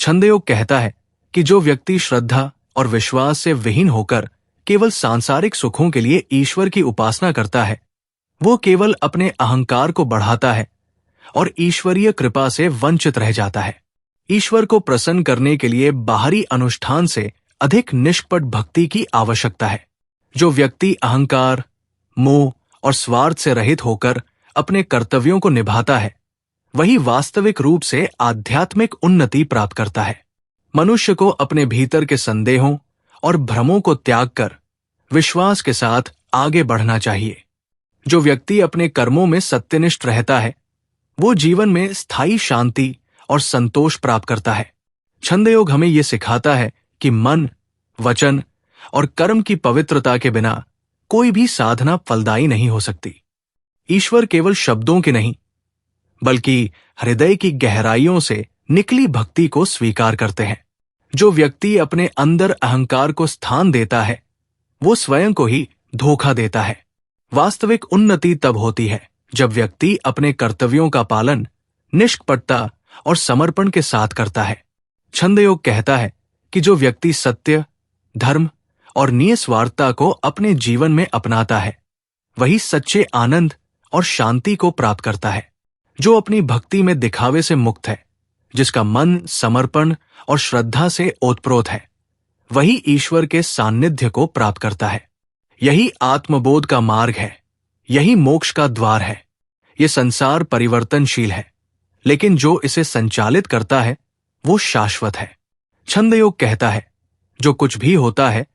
छंदयोग कहता है कि जो व्यक्ति श्रद्धा और विश्वास से विहीन होकर केवल सांसारिक सुखों के लिए ईश्वर की उपासना करता है, वो केवल अपने अहंकार को बढ़ाता है और ईश्वरीय कृपा से वंचित रह जाता है। ईश्वर को प्रसन्न करने के लिए बाहरी अनुष्ठान से अधिक निष्कपट भक्ति की आवश्यकता है। जो व्यक्ति अहंकार, मोह और स्वार्थ से रहित होकर अपने कर्तव्यों को निभाता है, वही वास्तविक रूप से आध्यात्मिक उन्नति प्राप्त करता है। मनुष्य को अपने भीतर के संदेहों और भ्रमों को त्याग कर विश्वास के साथ आगे बढ़ना चाहिए। जो व्यक्ति अपने कर्मों में सत्यनिष्ठ रहता है, वो जीवन में स्थायी शांति और संतोष प्राप्त करता है। छंदयोग हमें ये सिखाता है कि मन, वचन और कर्म की पवित्रता के बिना कोई भी साधना फलदायी नहीं हो सकती। ईश्वर केवल शब्दों के नहीं, बल्कि हृदय की गहराइयों से निकली भक्ति को स्वीकार करते हैं। जो व्यक्ति अपने अंदर अहंकार को स्थान देता है, वो स्वयं को ही धोखा देता है। वास्तविक उन्नति तब होती है जब व्यक्ति अपने कर्तव्यों का पालन निष्कपटता और समर्पण के साथ करता है। छंदयोग कहता है कि जो व्यक्ति सत्य, धर्म और निस्वार्थता को अपने जीवन में अपनाता है, वही सच्चे आनंद और शांति को प्राप्त करता है। जो अपनी भक्ति में दिखावे से मुक्त है, जिसका मन समर्पण और श्रद्धा से ओतप्रोत है, वही ईश्वर के सान्निध्य को प्राप्त करता है। यही आत्मबोध का मार्ग है, यही मोक्ष का द्वार है। ये संसार परिवर्तनशील है, लेकिन जो इसे संचालित करता है वो शाश्वत है। छंदयोग कहता है, जो कुछ भी होता है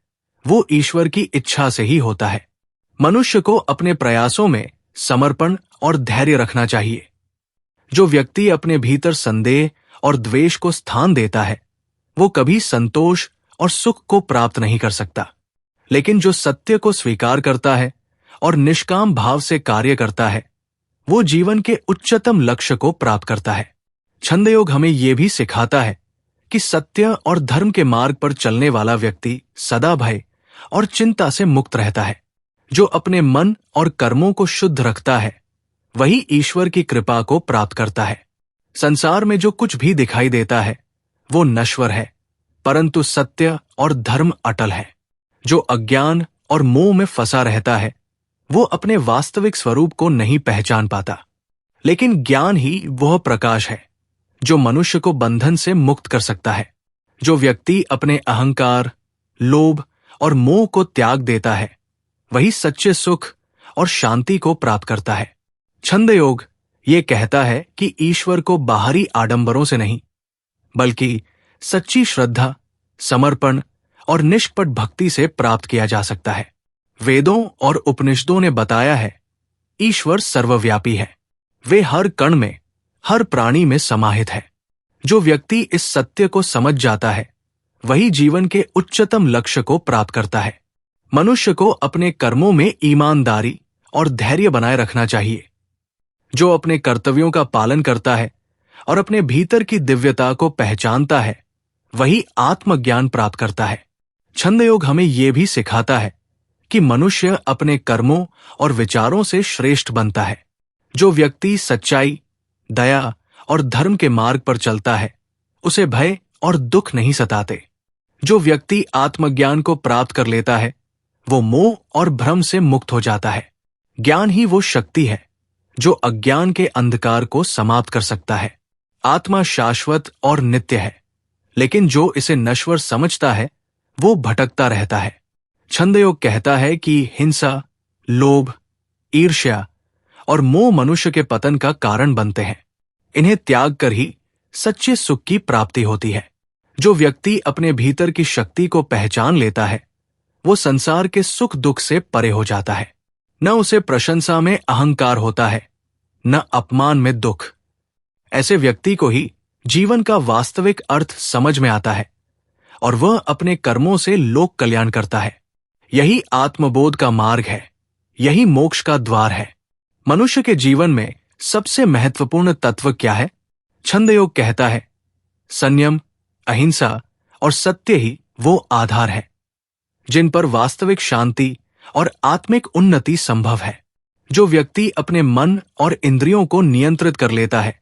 वो ईश्वर की इच्छा से ही होता है। मनुष्य को अपने प्रयासों में समर्पण और धैर्य रखना चाहिए। जो व्यक्ति अपने भीतर संदेह और द्वेष को स्थान देता है, वो कभी संतोष और सुख को प्राप्त नहीं कर सकता। लेकिन जो सत्य को स्वीकार करता है और निष्काम भाव से कार्य करता है, वो जीवन के उच्चतम लक्ष्य को प्राप्त करता है। छंदयोग हमें ये भी सिखाता है कि सत्य और धर्म के मार्ग पर चलने वाला व्यक्ति सदा भय और चिंता से मुक्त रहता है। जो अपने मन और कर्मों को शुद्ध रखता है, वही ईश्वर की कृपा को प्राप्त करता है। संसार में जो कुछ भी दिखाई देता है वो नश्वर है, परंतु सत्य और धर्म अटल है। जो अज्ञान और मोह में फंसा रहता है, वो अपने वास्तविक स्वरूप को नहीं पहचान पाता। लेकिन ज्ञान ही वह प्रकाश है जो मनुष्य को बंधन से मुक्त कर सकता है। जो व्यक्ति अपने अहंकार, लोभ और मोह को त्याग देता है, वही सच्चे सुख और शांति को प्राप्त करता है। छंदयोग ये कहता है कि ईश्वर को बाहरी आडंबरों से नहीं, बल्कि सच्ची श्रद्धा, समर्पण और निष्कपट भक्ति से प्राप्त किया जा सकता है। वेदों और उपनिषदों ने बताया है, ईश्वर सर्वव्यापी है। वे हर कण में, हर प्राणी में समाहित है। जो व्यक्ति इस सत्य को समझ जाता है, वही जीवन के उच्चतम लक्ष्य को प्राप्त करता है। मनुष्य को अपने कर्मों में ईमानदारी और धैर्य बनाए रखना चाहिए। जो अपने कर्तव्यों का पालन करता है और अपने भीतर की दिव्यता को पहचानता है, वही आत्मज्ञान प्राप्त करता है। छंदयोग हमें यह भी सिखाता है कि मनुष्य अपने कर्मों और विचारों से श्रेष्ठ बनता है। जो व्यक्ति सच्चाई, दया और धर्म के मार्ग पर चलता है, उसे भय और दुख नहीं सताते। जो व्यक्ति आत्मज्ञान को प्राप्त कर लेता है, वो मोह और भ्रम से मुक्त हो जाता है। ज्ञान ही वो शक्ति है जो अज्ञान के अंधकार को समाप्त कर सकता है। आत्मा शाश्वत और नित्य है, लेकिन जो इसे नश्वर समझता है वो भटकता रहता है। छंदयोग कहता है कि हिंसा, लोभ, ईर्ष्या और मोह मनुष्य के पतन का कारण बनते हैं। इन्हें त्याग कर ही सच्चे सुख की प्राप्ति होती है। जो व्यक्ति अपने भीतर की शक्ति को पहचान लेता है, वो संसार के सुख दुख से परे हो जाता है। न उसे प्रशंसा में अहंकार होता है, न अपमान में दुख। ऐसे व्यक्ति को ही जीवन का वास्तविक अर्थ समझ में आता है और वह अपने कर्मों से लोक कल्याण करता है। यही आत्मबोध का मार्ग है, यही मोक्ष का द्वार है। मनुष्य के जीवन में सबसे महत्वपूर्ण तत्व क्या है? छंदयोग कहता है, संयम, अहिंसा और सत्य ही वो आधार है जिन पर वास्तविक शांति और आत्मिक उन्नति संभव है। जो व्यक्ति अपने मन और इंद्रियों को नियंत्रित कर लेता है,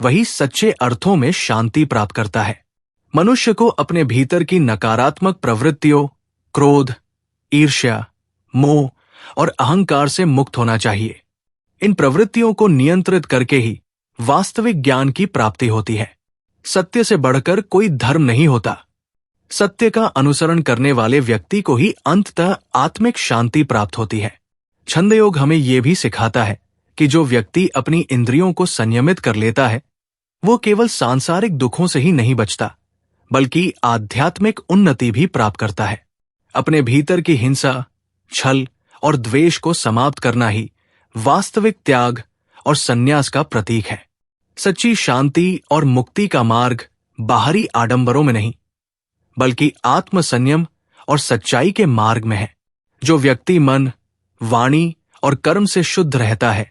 वही सच्चे अर्थों में शांति प्राप्त करता है। मनुष्य को अपने भीतर की नकारात्मक प्रवृत्तियों, क्रोध, ईर्ष्या, मोह और अहंकार से मुक्त होना चाहिए। इन प्रवृत्तियों को नियंत्रित करके ही वास्तविक ज्ञान की प्राप्ति होती है। सत्य से बढ़कर कोई धर्म नहीं होता। सत्य का अनुसरण करने वाले व्यक्ति को ही अंततः आत्मिक शांति प्राप्त होती है। छंदयोग हमें यह भी सिखाता है कि जो व्यक्ति अपनी इंद्रियों को संयमित कर लेता है, वो केवल सांसारिक दुखों से ही नहीं बचता, बल्कि आध्यात्मिक उन्नति भी प्राप्त करता है। अपने भीतर की हिंसा, छल और द्वेष को समाप्त करना ही वास्तविक त्याग और संन्यास का प्रतीक है। सच्ची शांति और मुक्ति का मार्ग बाहरी आडंबरों में नहीं, बल्कि आत्म संयम और सच्चाई के मार्ग में है। जो व्यक्ति मन, वाणी और कर्म से शुद्ध रहता है,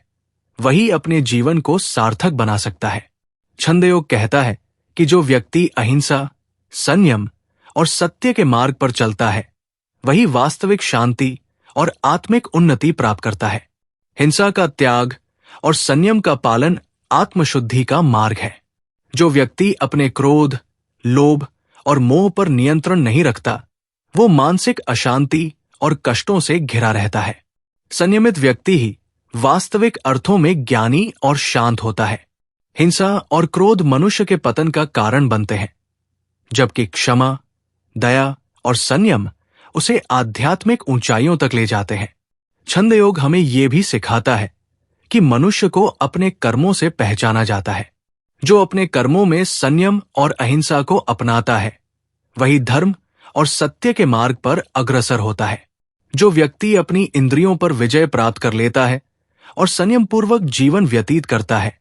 वही अपने जीवन को सार्थक बना सकता है। छंदयोग कहता है कि जो व्यक्ति अहिंसा, संयम और सत्य के मार्ग पर चलता है, वही वास्तविक शांति और आत्मिक उन्नति प्राप्त करता है। हिंसा का त्याग और संयम का पालन आत्मशुद्धि का मार्ग है। जो व्यक्ति अपने क्रोध, लोभ और मोह पर नियंत्रण नहीं रखता, वो मानसिक अशांति और कष्टों से घिरा रहता है। संयमित व्यक्ति ही वास्तविक अर्थों में ज्ञानी और शांत होता है। हिंसा और क्रोध मनुष्य के पतन का कारण बनते हैं, जबकि क्षमा, दया और संयम उसे आध्यात्मिक ऊंचाइयों तक ले जाते हैं। छंदयोग हमें यह भी सिखाता है कि मनुष्य को अपने कर्मों से पहचाना जाता है। जो अपने कर्मों में संयम और अहिंसा को अपनाता है, वही धर्म और सत्य के मार्ग पर अग्रसर होता है। जो व्यक्ति अपनी इंद्रियों पर विजय प्राप्त कर लेता है और संयम पूर्वक जीवन व्यतीत करता है,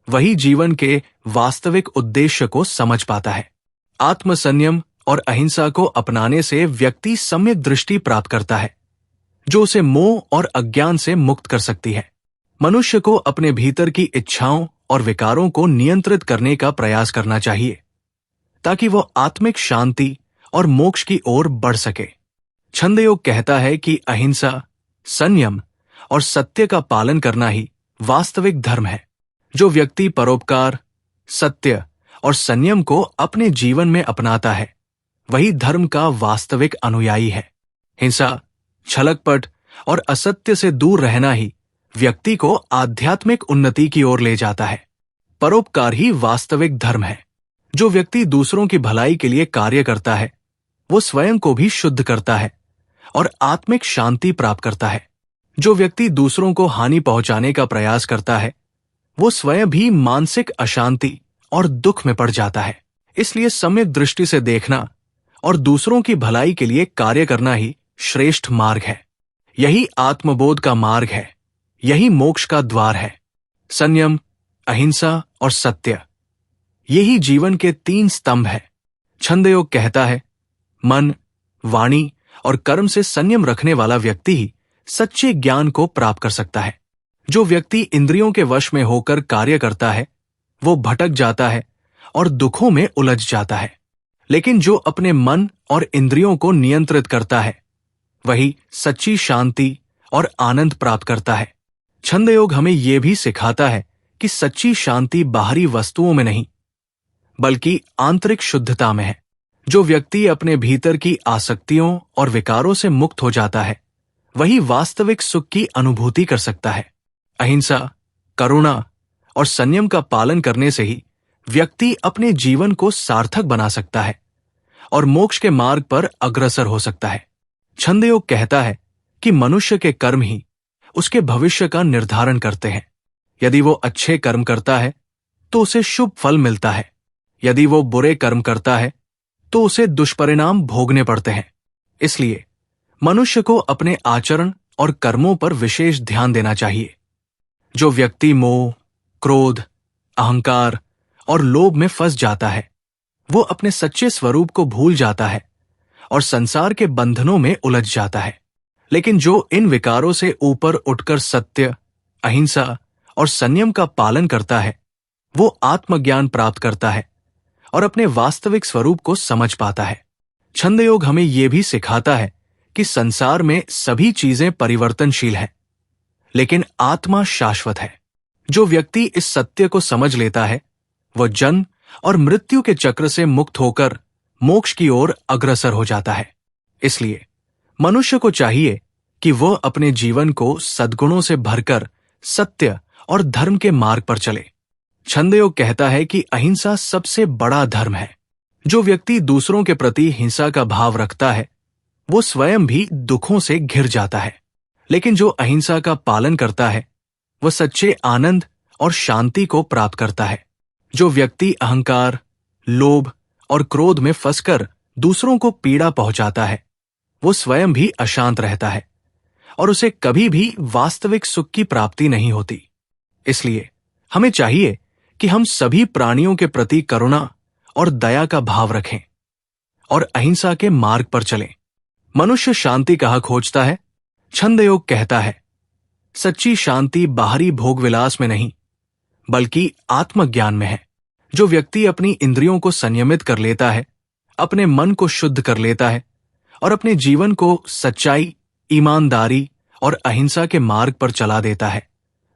वही जीवन के वास्तविक उद्देश्य को समझ पाता है। आत्म संयम और अहिंसा को अपनाने से व्यक्ति सम्यक दृष्टि प्राप्त करता है, जो उसे मोह और अज्ञान से मुक्त कर सकती है। मनुष्य को अपने भीतर की इच्छाओं और विकारों को नियंत्रित करने का प्रयास करना चाहिए, ताकि वो आत्मिक शांति और मोक्ष की ओर बढ़ सके। छंदयोग कहता है कि अहिंसा, संयम और सत्य का पालन करना ही वास्तविक धर्म है। जो व्यक्ति परोपकार, सत्य और संयम को अपने जीवन में अपनाता है, वही धर्म का वास्तविक अनुयायी है। हिंसा, छलकपट और असत्य से दूर रहना ही व्यक्ति को आध्यात्मिक उन्नति की ओर ले जाता है। परोपकार ही वास्तविक धर्म है। जो व्यक्ति दूसरों की भलाई के लिए कार्य करता है, वो स्वयं को भी शुद्ध करता है और आत्मिक शांति प्राप्त करता है। जो व्यक्ति दूसरों को हानि पहुंचाने का प्रयास करता है, वो स्वयं भी मानसिक अशांति और दुख में पड़ जाता है। इसलिए सम्यक दृष्टि से देखना और दूसरों की भलाई के लिए कार्य करना ही श्रेष्ठ मार्ग है। यही आत्मबोध का मार्ग है, यही मोक्ष का द्वार है। संयम, अहिंसा और सत्य, यही जीवन के 3 स्तंभ है। छंदयोग कहता है, मन, वाणी और कर्म से संयम रखने वाला व्यक्ति ही सच्चे ज्ञान को प्राप्त कर सकता है। जो व्यक्ति इंद्रियों के वश में होकर कार्य करता है, वो भटक जाता है और दुखों में उलझ जाता है। लेकिन जो अपने मन और इंद्रियों को नियंत्रित करता है, वही सच्ची शांति और आनंद प्राप्त करता है। छंदयोग हमें यह भी सिखाता है कि सच्ची शांति बाहरी वस्तुओं में नहीं, बल्कि आंतरिक शुद्धता में है। जो व्यक्ति अपने भीतर की आसक्तियों और विकारों से मुक्त हो जाता है, वही वास्तविक सुख की अनुभूति कर सकता है। अहिंसा, करुणा और संयम का पालन करने से ही व्यक्ति अपने जीवन को सार्थक बना सकता है और मोक्ष के मार्ग पर अग्रसर हो सकता है। छंदयोग कहता है कि मनुष्य के कर्म ही उसके भविष्य का निर्धारण करते हैं। यदि वो अच्छे कर्म करता है तो उसे शुभ फल मिलता है, यदि वो बुरे कर्म करता है तो उसे दुष्परिणाम भोगने पड़ते हैं। इसलिए मनुष्य को अपने आचरण और कर्मों पर विशेष ध्यान देना चाहिए। जो व्यक्ति मोह, क्रोध, अहंकार और लोभ में फंस जाता है, वो अपने सच्चे स्वरूप को भूल जाता है और संसार के बंधनों में उलझ जाता है। लेकिन जो इन विकारों से ऊपर उठकर सत्य, अहिंसा और संयम का पालन करता है, वो आत्मज्ञान प्राप्त करता है और अपने वास्तविक स्वरूप को समझ पाता है। छंदयोग हमें यह भी सिखाता है कि संसार में सभी चीजें परिवर्तनशील हैं, लेकिन आत्मा शाश्वत है। जो व्यक्ति इस सत्य को समझ लेता है, वह जन्म और मृत्यु के चक्र से मुक्त होकर मोक्ष की ओर अग्रसर हो जाता है। इसलिए मनुष्य को चाहिए कि वह अपने जीवन को सद्गुणों से भरकर सत्य और धर्म के मार्ग पर चले। छंदयोग कहता है कि अहिंसा सबसे बड़ा धर्म है। जो व्यक्ति दूसरों के प्रति हिंसा का भाव रखता है वो स्वयं भी दुखों से घिर जाता है, लेकिन जो अहिंसा का पालन करता है वह सच्चे आनंद और शांति को प्राप्त करता है। जो व्यक्ति अहंकार, लोभ और क्रोध में फंसकर दूसरों को पीड़ा पहुंचाता है वो स्वयं भी अशांत रहता है और उसे कभी भी वास्तविक सुख की प्राप्ति नहीं होती। इसलिए हमें चाहिए कि हम सभी प्राणियों के प्रति करुणा और दया का भाव रखें और अहिंसा के मार्ग पर चलें। मनुष्य शांति कहाँ खोजता है? छंदयोग कहता है, सच्ची शांति बाहरी भोग विलास में नहीं बल्कि आत्मज्ञान में है। जो व्यक्ति अपनी इंद्रियों को संयमित कर लेता है, अपने मन को शुद्ध कर लेता है और अपने जीवन को सच्चाई, ईमानदारी और अहिंसा के मार्ग पर चला देता है,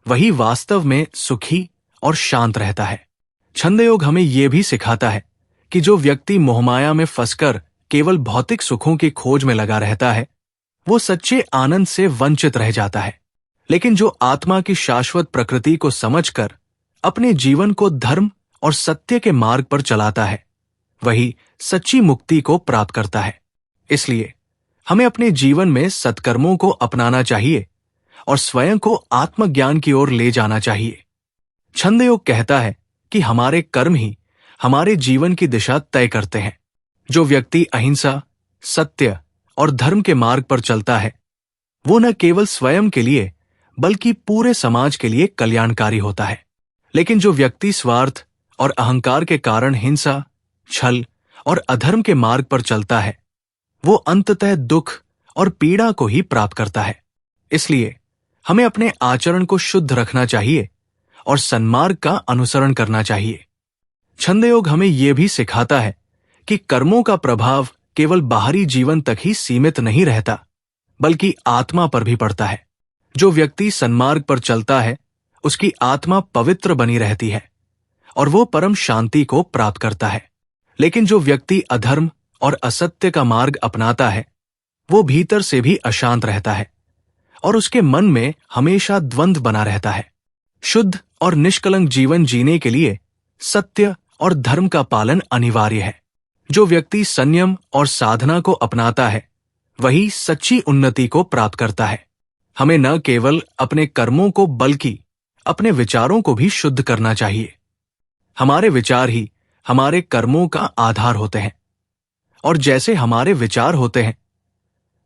वही वास्तव में सुखी और शांत रहता है। छंदयोग हमें यह भी सिखाता है कि जो व्यक्ति मोहमाया में फंसकर केवल भौतिक सुखों की खोज में लगा रहता है वो सच्चे आनंद से वंचित रह जाता है, लेकिन जो आत्मा की शाश्वत प्रकृति को समझकर अपने जीवन को धर्म और सत्य के मार्ग पर चलाता है वही सच्ची मुक्ति को प्राप्त करता है। इसलिए हमें अपने जीवन में सत्कर्मों को अपनाना चाहिए और स्वयं को आत्मज्ञान की ओर ले जाना चाहिए। छंदयोग कहता है कि हमारे कर्म ही हमारे जीवन की दिशा तय करते हैं। जो व्यक्ति अहिंसा, सत्य और धर्म के मार्ग पर चलता है वो न केवल स्वयं के लिए बल्कि पूरे समाज के लिए कल्याणकारी होता है। लेकिन जो व्यक्ति स्वार्थ और अहंकार के कारण हिंसा, छल और अधर्म के मार्ग पर चलता है वो अंततः दुख और पीड़ा को ही प्राप्त करता है। इसलिए हमें अपने आचरण को शुद्ध रखना चाहिए और सन्मार्ग का अनुसरण करना चाहिए। छंदयोग हमें यह भी सिखाता है कि कर्मों का प्रभाव केवल बाहरी जीवन तक ही सीमित नहीं रहता बल्कि आत्मा पर भी पड़ता है। जो व्यक्ति सन्मार्ग पर चलता है उसकी आत्मा पवित्र बनी रहती है और वो परम शांति को प्राप्त करता है। लेकिन जो व्यक्ति अधर्म और असत्य का मार्ग अपनाता है वो भीतर से भी अशांत रहता है और उसके मन में हमेशा द्वंद्व बना रहता है। शुद्ध और निष्कलंक जीवन जीने के लिए सत्य और धर्म का पालन अनिवार्य है। जो व्यक्ति संयम और साधना को अपनाता है वही सच्ची उन्नति को प्राप्त करता है। हमें न केवल अपने कर्मों को बल्कि अपने विचारों को भी शुद्ध करना चाहिए। हमारे विचार ही हमारे कर्मों का आधार होते हैं और जैसे हमारे विचार होते हैं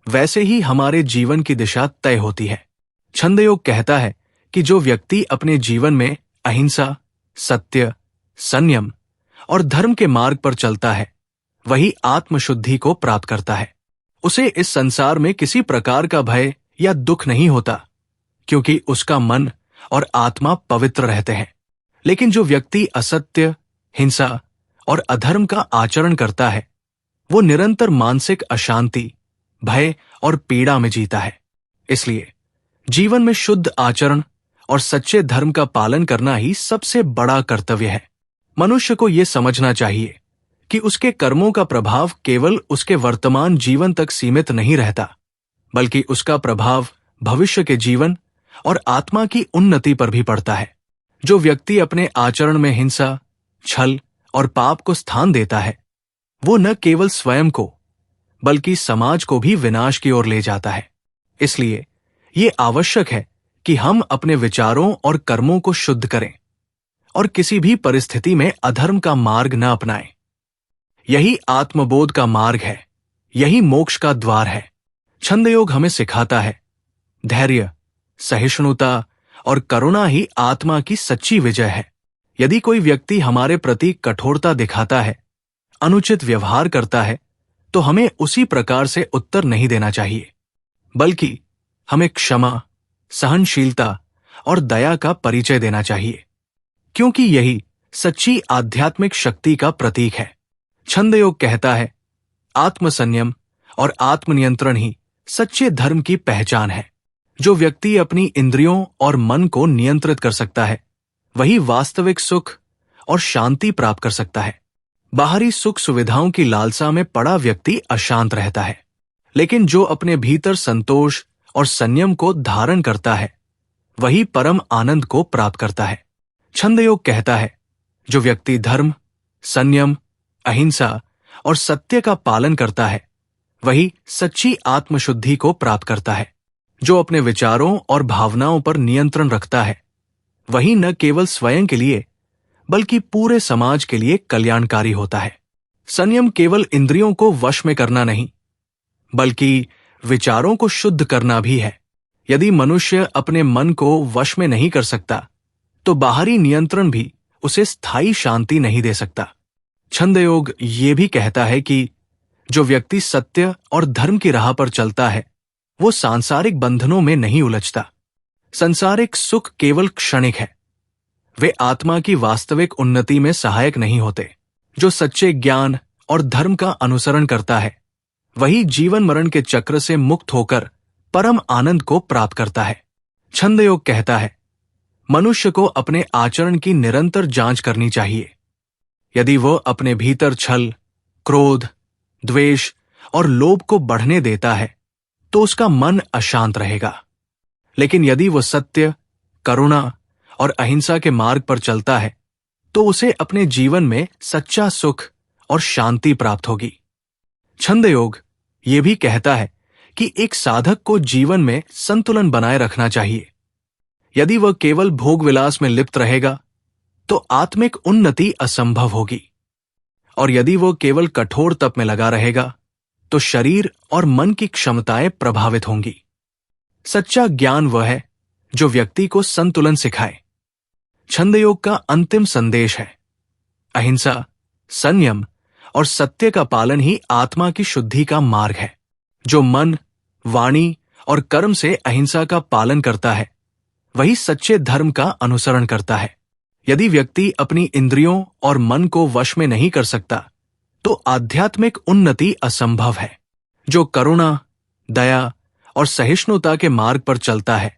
वैसे ही हमारे जीवन की दिशा तय होती है। छंदयोग कहता है कि जो व्यक्ति अपने जीवन में अहिंसा, सत्य, संयम और धर्म के मार्ग पर चलता है वही आत्मशुद्धि को प्राप्त करता है। उसे इस संसार में किसी प्रकार का भय या दुख नहीं होता क्योंकि उसका मन और आत्मा पवित्र रहते हैं। लेकिन जो व्यक्ति असत्य, हिंसा और अधर्म का आचरण करता है वो निरंतर मानसिक अशांति, भय और पीड़ा में जीता है। इसलिए जीवन में शुद्ध आचरण और सच्चे धर्म का पालन करना ही सबसे बड़ा कर्तव्य है। मनुष्य को यह समझना चाहिए कि उसके कर्मों का प्रभाव केवल उसके वर्तमान जीवन तक सीमित नहीं रहता बल्कि उसका प्रभाव भविष्य के जीवन और आत्मा की उन्नति पर भी पड़ता है। जो व्यक्ति अपने आचरण में हिंसा, छल और पाप को स्थान देता है वो न केवल स्वयं को बल्कि समाज को भी विनाश की ओर ले जाता है। इसलिए ये आवश्यक है कि हम अपने विचारों और कर्मों को शुद्ध करें और किसी भी परिस्थिति में अधर्म का मार्ग न अपनाएं। यही आत्मबोध का मार्ग है, यही मोक्ष का द्वार है। छंदयोग हमें सिखाता है धैर्य, सहिष्णुता और करुणा ही आत्मा की सच्ची विजय है। यदि कोई व्यक्ति हमारे प्रति कठोरता दिखाता है, अनुचित व्यवहार करता है तो हमें उसी प्रकार से उत्तर नहीं देना चाहिए बल्कि हमें क्षमा, सहनशीलता और दया का परिचय देना चाहिए क्योंकि यही सच्ची आध्यात्मिक शक्ति का प्रतीक है। छंदयोग कहता है आत्मसंयम और आत्मनियंत्रण ही सच्चे धर्म की पहचान है। जो व्यक्ति अपनी इंद्रियों और मन को नियंत्रित कर सकता है वही वास्तविक सुख और शांति प्राप्त कर सकता है। बाहरी सुख सुविधाओं की लालसा में पड़ा व्यक्ति अशांत रहता है, लेकिन जो अपने भीतर संतोष और संयम को धारण करता है वही परम आनंद को प्राप्त करता है। छंदयोग कहता है, जो व्यक्ति धर्म, संयम, अहिंसा और सत्य का पालन करता है वही सच्ची आत्मशुद्धि को प्राप्त करता है। जो अपने विचारों और भावनाओं पर नियंत्रण रखता है वही न केवल स्वयं के लिए बल्कि पूरे समाज के लिए कल्याणकारी होता है। संयम केवल इंद्रियों को वश में करना नहीं बल्कि विचारों को शुद्ध करना भी है। यदि मनुष्य अपने मन को वश में नहीं कर सकता तो बाहरी नियंत्रण भी उसे स्थायी शांति नहीं दे सकता। छंदयोग ये भी कहता है कि जो व्यक्ति सत्य और धर्म की राह पर चलता है वो सांसारिक बंधनों में नहीं उलझता। सांसारिक सुख केवल क्षणिक है, वे आत्मा की वास्तविक उन्नति में सहायक नहीं होते। जो सच्चे ज्ञान और धर्म का अनुसरण करता है वही जीवन मरण के चक्र से मुक्त होकर परम आनंद को प्राप्त करता है। छंदयोग कहता है, मनुष्य को अपने आचरण की निरंतर जांच करनी चाहिए। यदि वह अपने भीतर छल, क्रोध, द्वेष और लोभ को बढ़ने देता है तो उसका मन अशांत रहेगा। लेकिन यदि वह सत्य, करुणा और अहिंसा के मार्ग पर चलता है तो उसे अपने जीवन में सच्चा सुख और शांति प्राप्त होगी। छंदयोग ये भी कहता है कि एक साधक को जीवन में संतुलन बनाए रखना चाहिए। यदि वह केवल भोग विलास में लिप्त रहेगा तो आत्मिक उन्नति असंभव होगी, और यदि वह केवल कठोर तप में लगा रहेगा तो शरीर और मन की क्षमताएं प्रभावित होंगी। सच्चा ज्ञान वह है जो व्यक्ति को संतुलन सिखाए। छंदयोग का अंतिम संदेश है, अहिंसा, संयम और सत्य का पालन ही आत्मा की शुद्धि का मार्ग है। जो मन, वाणी और कर्म से अहिंसा का पालन करता है वही सच्चे धर्म का अनुसरण करता है। यदि व्यक्ति अपनी इंद्रियों और मन को वश में नहीं कर सकता तो आध्यात्मिक उन्नति असंभव है। जो करुणा, दया और सहिष्णुता के मार्ग पर चलता है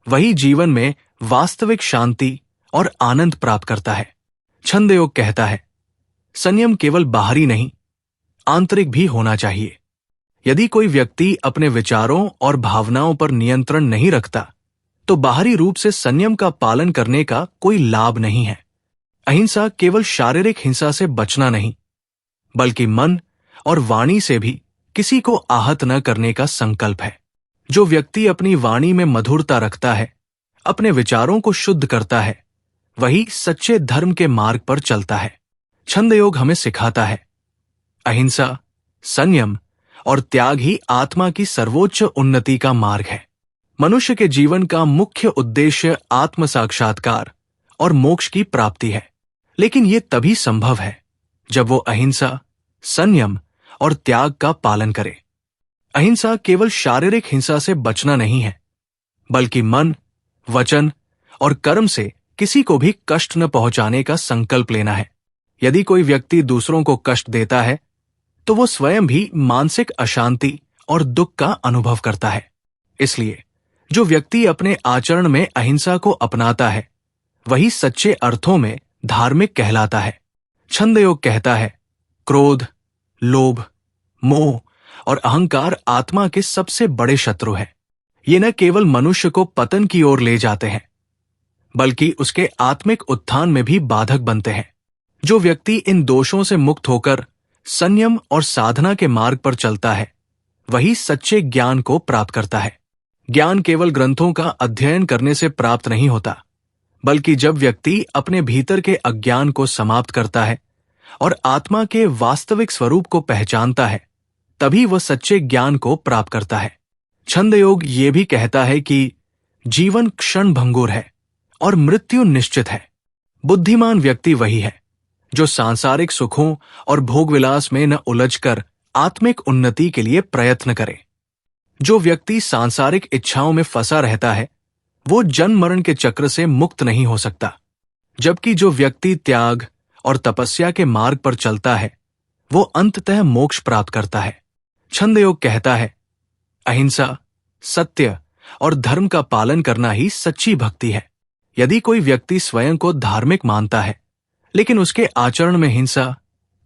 वही जीवन में वास्तविक शांति और आनंद प्राप्त करता है। छंदयोग कहता है, संयम केवल बाहरी नहीं, आंतरिक भी होना चाहिए। यदि कोई व्यक्ति अपने विचारों और भावनाओं पर नियंत्रण नहीं रखता तो बाहरी रूप से संयम का पालन करने का कोई लाभ नहीं है। अहिंसा केवल शारीरिक हिंसा से बचना नहीं बल्कि मन और वाणी से भी किसी को आहत न करने का संकल्प है। जो व्यक्ति अपनी वाणी में मधुरता रखता है, अपने विचारों को शुद्ध करता है, वही सच्चे धर्म के मार्ग पर चलता है। छंदयोग हमें सिखाता है, अहिंसा, संयम और त्याग ही आत्मा की सर्वोच्च उन्नति का मार्ग है। मनुष्य के जीवन का मुख्य उद्देश्य आत्म साक्षात्कार और मोक्ष की प्राप्ति है, लेकिन ये तभी संभव है जब वो अहिंसा, संयम और त्याग का पालन करे। अहिंसा केवल शारीरिक हिंसा से बचना नहीं है बल्कि मन, वचन और कर्म से किसी को भी कष्ट न पहुंचाने का संकल्प लेना है। यदि कोई व्यक्ति दूसरों को कष्ट देता है तो वो स्वयं भी मानसिक अशांति और दुख का अनुभव करता है। इसलिए जो व्यक्ति अपने आचरण में अहिंसा को अपनाता है वही सच्चे अर्थों में धार्मिक कहलाता है। छंदयोग कहता है, क्रोध, लोभ, मोह और अहंकार आत्मा के सबसे बड़े शत्रु हैं। ये न केवल मनुष्य को पतन की ओर ले जाते हैं बल्कि उसके आत्मिक उत्थान में भी बाधक बनते हैं। जो व्यक्ति इन दोषों से मुक्त होकर संयम और साधना के मार्ग पर चलता है वही सच्चे ज्ञान को प्राप्त करता है। ज्ञान केवल ग्रंथों का अध्ययन करने से प्राप्त नहीं होता बल्कि जब व्यक्ति अपने भीतर के अज्ञान को समाप्त करता है और आत्मा के वास्तविक स्वरूप को पहचानता है तभी वह सच्चे ज्ञान को प्राप्त करता है। छंदयोग ये भी कहता है कि जीवन क्षण भंगुर है और मृत्यु निश्चित है। बुद्धिमान व्यक्ति वही है जो सांसारिक सुखों और भोगविलास में न उलझकर आत्मिक उन्नति के लिए प्रयत्न करे। जो व्यक्ति सांसारिक इच्छाओं में फंसा रहता है वो जन्म मरण के चक्र से मुक्त नहीं हो सकता, जबकि जो व्यक्ति त्याग और तपस्या के मार्ग पर चलता है वो अंततः मोक्ष प्राप्त करता है। छंदयोग कहता है, अहिंसा, सत्य और धर्म का पालन करना ही सच्ची भक्ति है। यदि कोई व्यक्ति स्वयं को धार्मिक मानता है लेकिन उसके आचरण में हिंसा,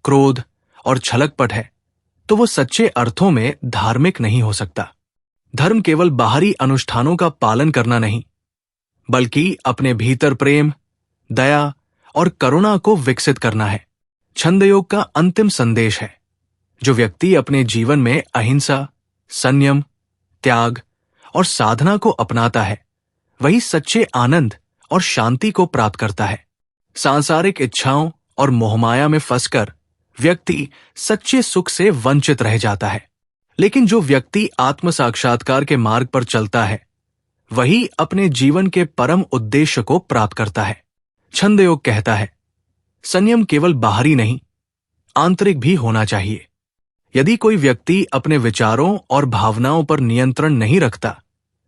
क्रोध और छलकपट है, तो वो सच्चे अर्थों में धार्मिक नहीं हो सकता। धर्म केवल बाहरी अनुष्ठानों का पालन करना नहीं, बल्कि अपने भीतर प्रेम, दया और करुणा को विकसित करना है। छंदयोग का अंतिम संदेश है, जो व्यक्ति अपने जीवन में अहिंसा, संयम, त्याग और साधना को अपनाता है, वही सच्चे आनंद और शांति को प्राप्त करता है। सांसारिक इच्छाओं और मोहमाया में फंसकर व्यक्ति सच्चे सुख से वंचित रह जाता है। लेकिन जो व्यक्ति आत्म साक्षात्कार के मार्ग पर चलता है, वही अपने जीवन के परम उद्देश्य को प्राप्त करता है। छंदयोग कहता है, संयम केवल बाहरी नहीं, आंतरिक भी होना चाहिए। यदि कोई व्यक्ति अपने विचारों और भावनाओं पर नियंत्रण नहीं रखता,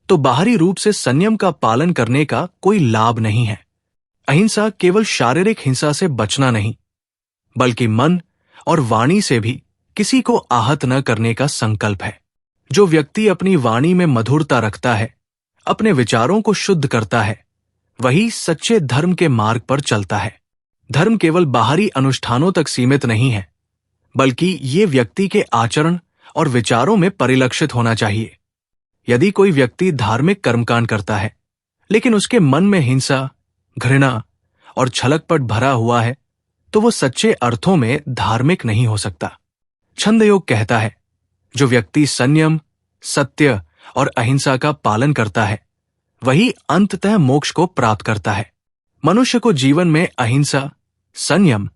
तो बाहरी रूप से संयम का पालन करने का कोई लाभ नहीं है। अहिंसा केवल शारीरिक हिंसा से बचना नहीं, बल्कि मन और वाणी से भी किसी को आहत न करने का संकल्प है। जो व्यक्ति अपनी वाणी में मधुरता रखता है, अपने विचारों को शुद्ध करता है, वही सच्चे धर्म के मार्ग पर चलता है। धर्म केवल बाहरी अनुष्ठानों तक सीमित नहीं है, बल्कि ये व्यक्ति के आचरण और विचारों में परिलक्षित होना चाहिए। यदि कोई व्यक्ति धार्मिक कर्मकांड करता है, लेकिन उसके मन में हिंसा, घृणा और छलकपट भरा हुआ है, तो वो सच्चे अर्थों में धार्मिक नहीं हो सकता। छंदयोग कहता है, जो व्यक्ति संयम, सत्य और अहिंसा का पालन करता है, वही अंततः मोक्ष को प्राप्त करता है। मनुष्य को जीवन में अहिंसा, संयम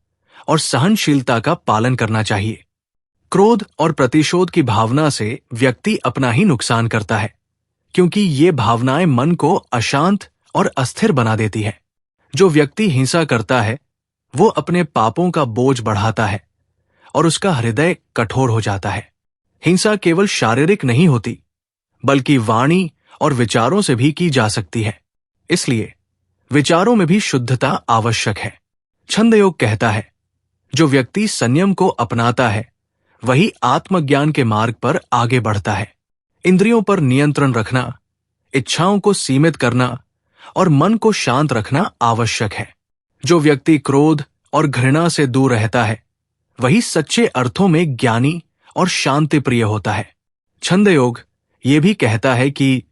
और सहनशीलता का पालन करना चाहिए। क्रोध और प्रतिशोध की भावना से व्यक्ति अपना ही नुकसान करता है, क्योंकि ये भावनाएं मन को अशांत और अस्थिर बना देती है। जो व्यक्ति हिंसा करता है, वो अपने पापों का बोझ बढ़ाता है और उसका हृदय कठोर हो जाता है। हिंसा केवल शारीरिक नहीं होती, बल्कि वाणी और विचारों से भी की जा सकती है। इसलिए विचारों में भी शुद्धता आवश्यक है। छंदयोग कहता है, जो व्यक्ति संयम को अपनाता है, वही आत्मज्ञान के मार्ग पर आगे बढ़ता है। इंद्रियों पर नियंत्रण रखना, इच्छाओं को सीमित करना और मन को शांत रखना आवश्यक है। जो व्यक्ति क्रोध और घृणा से दूर रहता है, वही सच्चे अर्थों में ज्ञानी और शांति प्रिय होता है। छंदयोग ये भी कहता है कि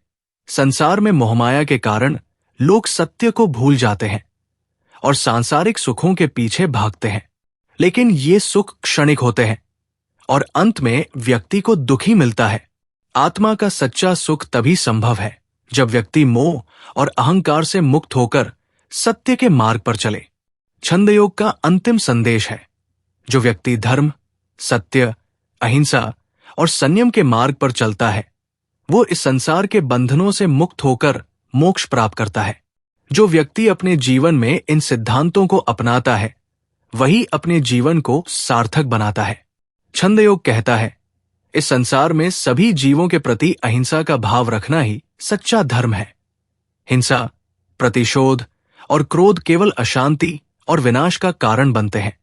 संसार में मोहमाया के कारण लोग सत्य को भूल जाते हैं और सांसारिक सुखों के पीछे भागते हैं। लेकिन ये सुख क्षणिक होते हैं और अंत में व्यक्ति को दुखी मिलता है। आत्मा का सच्चा सुख तभी संभव है जब व्यक्ति मोह और अहंकार से मुक्त होकर सत्य के मार्ग पर चले। छंदयोग का अंतिम संदेश है, जो व्यक्ति धर्म, सत्य, अहिंसा और संयम के मार्ग पर चलता है, वो इस संसार के बंधनों से मुक्त होकर मोक्ष प्राप्त करता है। जो व्यक्ति अपने जीवन में इन सिद्धांतों को अपनाता है, वही अपने जीवन को सार्थक बनाता है। छंदयोग कहता है, इस संसार में सभी जीवों के प्रति अहिंसा का भाव रखना ही सच्चा धर्म है। हिंसा, प्रतिशोध और क्रोध केवल अशांति और विनाश का कारण बनते हैं,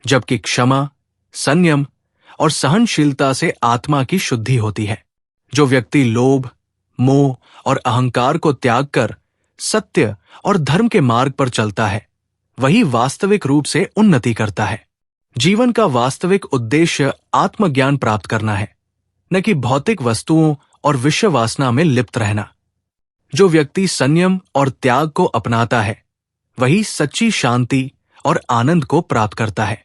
जबकि क्षमा, संयम और सहनशीलता से आत्मा की शुद्धि होती है। जो व्यक्ति लोभ, मोह और अहंकार को त्याग कर सत्य और धर्म के मार्ग पर चलता है, वही वास्तविक रूप से उन्नति करता है। जीवन का वास्तविक उद्देश्य आत्मज्ञान प्राप्त करना है, न कि भौतिक वस्तुओं और विषय वासना में लिप्त रहना। जो व्यक्ति संयम और त्याग को अपनाता है, वही सच्ची शांति और आनंद को प्राप्त करता है।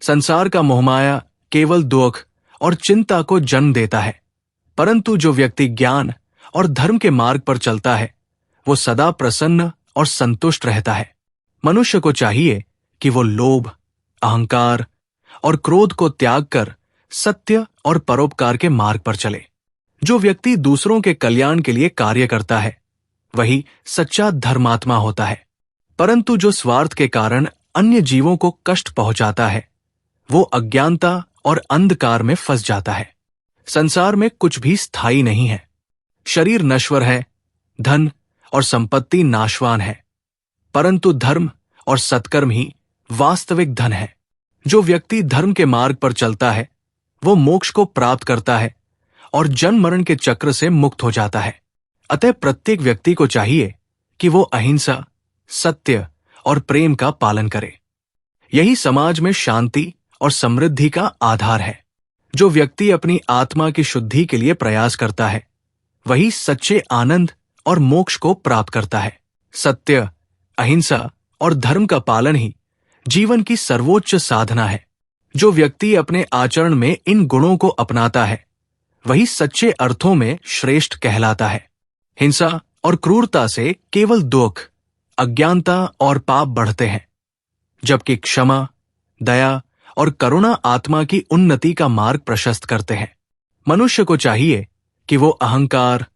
संसार का मोहमाया केवल दुख और चिंता को जन्म देता है, परंतु जो व्यक्ति ज्ञान और धर्म के मार्ग पर चलता है, वो सदा प्रसन्न और संतुष्ट रहता है। मनुष्य को चाहिए कि वो लोभ, अहंकार और क्रोध को त्याग कर सत्य और परोपकार के मार्ग पर चले। जो व्यक्ति दूसरों के कल्याण के लिए कार्य करता है, वही सच्चा धर्मात्मा होता है। परंतु जो स्वार्थ के कारण अन्य जीवों को कष्ट पहुंचाता है, वो अज्ञानता और अंधकार में फंस जाता है। संसार में कुछ भी स्थायी नहीं है। शरीर नश्वर है, धन और संपत्ति नाशवान है, परंतु धर्म और सत्कर्म ही वास्तविक धन है। जो व्यक्ति धर्म के मार्ग पर चलता है, वो मोक्ष को प्राप्त करता है और जन्म मरण के चक्र से मुक्त हो जाता है। अतः प्रत्येक व्यक्ति को चाहिए कि वो अहिंसा, सत्य और प्रेम का पालन करे। यही समाज में शांति और समृद्धि का आधार है। जो व्यक्ति अपनी आत्मा की शुद्धि के लिए प्रयास करता है, वही सच्चे आनंद और मोक्ष को प्राप्त करता है। सत्य, अहिंसा और धर्म का पालन ही जीवन की सर्वोच्च साधना है। जो व्यक्ति अपने आचरण में इन गुणों को अपनाता है, वही सच्चे अर्थों में श्रेष्ठ कहलाता है। हिंसा और क्रूरता से केवल दुख, अज्ञानता और पाप बढ़ते हैं, जबकि क्षमा, दया और करुणा आत्मा की उन्नति का मार्ग प्रशस्त करते हैं। मनुष्य को चाहिए कि वो अहंकार,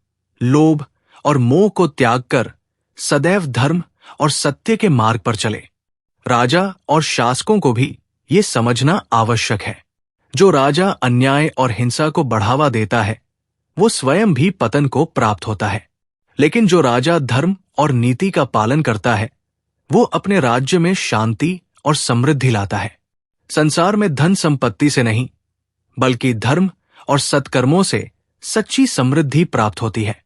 लोभ और मोह को त्याग कर सदैव धर्म और सत्य के मार्ग पर चले। राजा और शासकों को भी ये समझना आवश्यक है। जो राजा अन्याय और हिंसा को बढ़ावा देता है, वो स्वयं भी पतन को प्राप्त होता है। लेकिन जो राजा धर्म और नीति का पालन करता है, वो अपने राज्य में शांति और समृद्धि लाता है। संसार में धन संपत्ति से नहीं, बल्कि धर्म और सत्कर्मों से सच्ची समृद्धि प्राप्त होती है।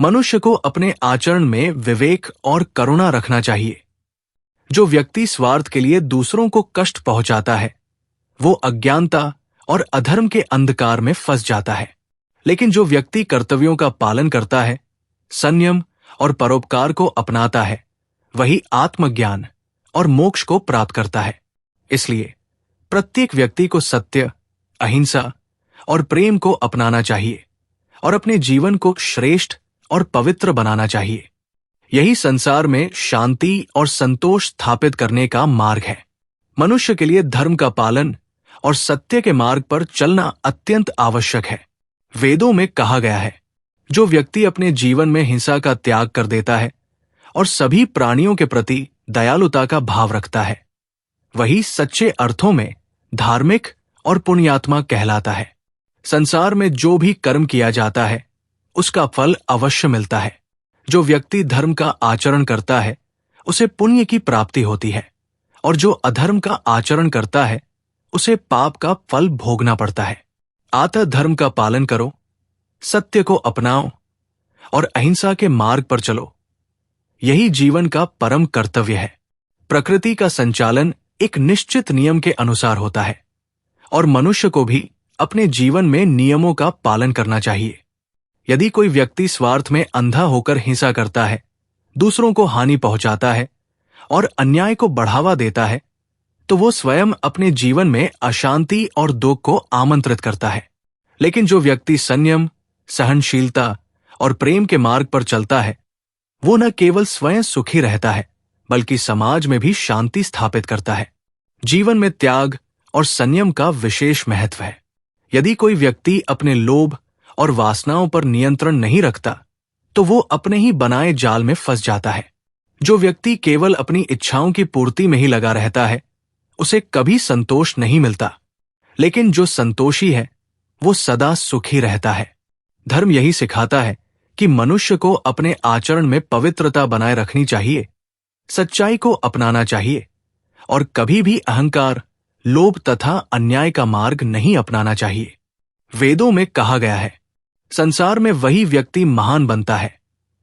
मनुष्य को अपने आचरण में विवेक और करुणा रखना चाहिए। जो व्यक्ति स्वार्थ के लिए दूसरों को कष्ट पहुंचाता है, वो अज्ञानता और अधर्म के अंधकार में फंस जाता है। लेकिन जो व्यक्ति कर्तव्यों का पालन करता है, संयम और परोपकार को अपनाता है, वही आत्मज्ञान और मोक्ष को प्राप्त करता है। इसलिए प्रत्येक व्यक्ति को सत्य, अहिंसा और प्रेम को अपनाना चाहिए और अपने जीवन को श्रेष्ठ और पवित्र बनाना चाहिए। यही संसार में शांति और संतोष स्थापित करने का मार्ग है। मनुष्य के लिए धर्म का पालन और सत्य के मार्ग पर चलना अत्यंत आवश्यक है। वेदों में कहा गया है, जो व्यक्ति अपने जीवन में हिंसा का त्याग कर देता है और सभी प्राणियों के प्रति दयालुता का भाव रखता है, वही सच्चे अर्थों में धार्मिक और पुण्यात्मा कहलाता है। संसार में जो भी कर्म किया जाता है, उसका फल अवश्य मिलता है। जो व्यक्ति धर्म का आचरण करता है, उसे पुण्य की प्राप्ति होती है, और जो अधर्म का आचरण करता है, उसे पाप का फल भोगना पड़ता है। अतः धर्म का पालन करो, सत्य को अपनाओ और अहिंसा के मार्ग पर चलो। यही जीवन का परम कर्तव्य है। प्रकृति का संचालन एक निश्चित नियम के अनुसार होता है, और मनुष्य को भी अपने जीवन में नियमों का पालन करना चाहिए। यदि कोई व्यक्ति स्वार्थ में अंधा होकर हिंसा करता है, दूसरों को हानि पहुंचाता है और अन्याय को बढ़ावा देता है, तो वो स्वयं अपने जीवन में अशांति और दुख को आमंत्रित करता है। लेकिन जो व्यक्ति संयम, सहनशीलता और प्रेम के मार्ग पर चलता है, वो न केवल स्वयं सुखी रहता है, बल्कि समाज में भी शांति स्थापित करता है। जीवन में त्याग और संयम का विशेष महत्व है। यदि कोई व्यक्ति अपने लोभ और वासनाओं पर नियंत्रण नहीं रखता, तो वो अपने ही बनाए जाल में फंस जाता है। जो व्यक्ति केवल अपनी इच्छाओं की पूर्ति में ही लगा रहता है, उसे कभी संतोष नहीं मिलता। लेकिन जो संतोषी है, वो सदा सुखी रहता है। धर्म यही सिखाता है कि मनुष्य को अपने आचरण में पवित्रता बनाए रखनी चाहिए, सच्चाई को अपनाना चाहिए और कभी भी अहंकार, लोभ तथा अन्याय का मार्ग नहीं अपनाना चाहिए। वेदों में कहा गया है, संसार में वही व्यक्ति महान बनता है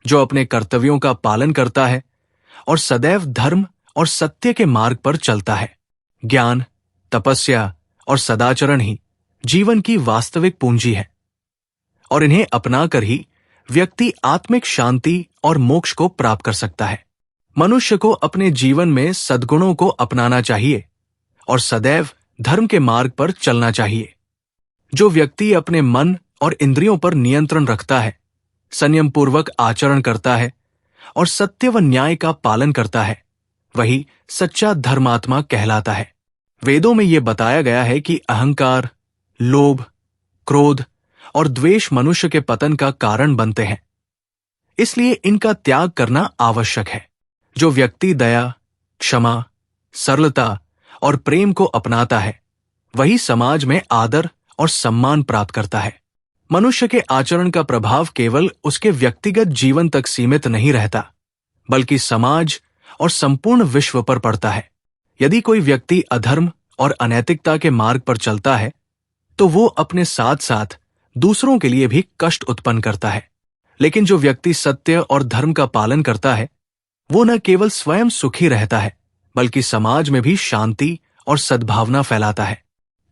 जो अपने कर्तव्यों का पालन करता है और सदैव धर्म और सत्य के मार्ग पर चलता है। ज्ञान, तपस्या और सदाचरण ही जीवन की वास्तविक पूंजी है, और इन्हें अपनाकर ही व्यक्ति आत्मिक शांति और मोक्ष को प्राप्त कर सकता है। मनुष्य को अपने जीवन में सद्गुणों को अपनाना चाहिए और सदैव धर्म के मार्ग पर चलना चाहिए। जो व्यक्ति अपने मन और इंद्रियों पर नियंत्रण रखता है, संयम पूर्वक आचरण करता है और सत्य व न्याय का पालन करता है, वही सच्चा धर्मात्मा कहलाता है। वेदों में यह बताया गया है कि अहंकार, लोभ, क्रोध और द्वेष मनुष्य के पतन का कारण बनते हैं, इसलिए इनका त्याग करना आवश्यक है। जो व्यक्ति दया, क्षमा, सरलता और प्रेम को अपनाता है, वही समाज में आदर और सम्मान प्राप्त करता है। मनुष्य के आचरण का प्रभाव केवल उसके व्यक्तिगत जीवन तक सीमित नहीं रहता, बल्कि समाज और संपूर्ण विश्व पर पड़ता है। यदि कोई व्यक्ति अधर्म और अनैतिकता के मार्ग पर चलता है, तो वो अपने साथ साथ दूसरों के लिए भी कष्ट उत्पन्न करता है। लेकिन जो व्यक्ति सत्य और धर्म का पालन करता है, वो न केवल स्वयं सुखी रहता है, बल्कि समाज में भी शांति और सद्भावना फैलाता है।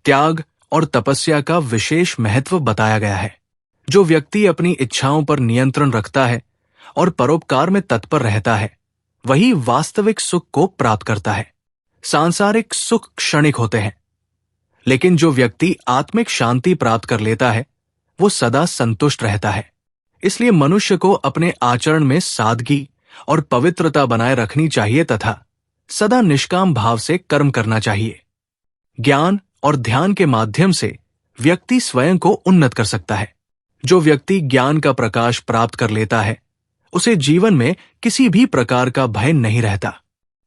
त्याग और तपस्या का विशेष महत्व बताया गया है। जो व्यक्ति अपनी इच्छाओं पर नियंत्रण रखता है और परोपकार में तत्पर रहता है, वही वास्तविक सुख को प्राप्त करता है। सांसारिक सुख क्षणिक होते हैं, लेकिन जो व्यक्ति आत्मिक शांति प्राप्त कर लेता है, वो सदा संतुष्ट रहता है। इसलिए मनुष्य को अपने आचरण में सादगी और पवित्रता बनाए रखनी चाहिए तथा सदा निष्काम भाव से कर्म करना चाहिए। ज्ञान और ध्यान के माध्यम से व्यक्ति स्वयं को उन्नत कर सकता है। जो व्यक्ति ज्ञान का प्रकाश प्राप्त कर लेता है, उसे जीवन में किसी भी प्रकार का भय नहीं रहता।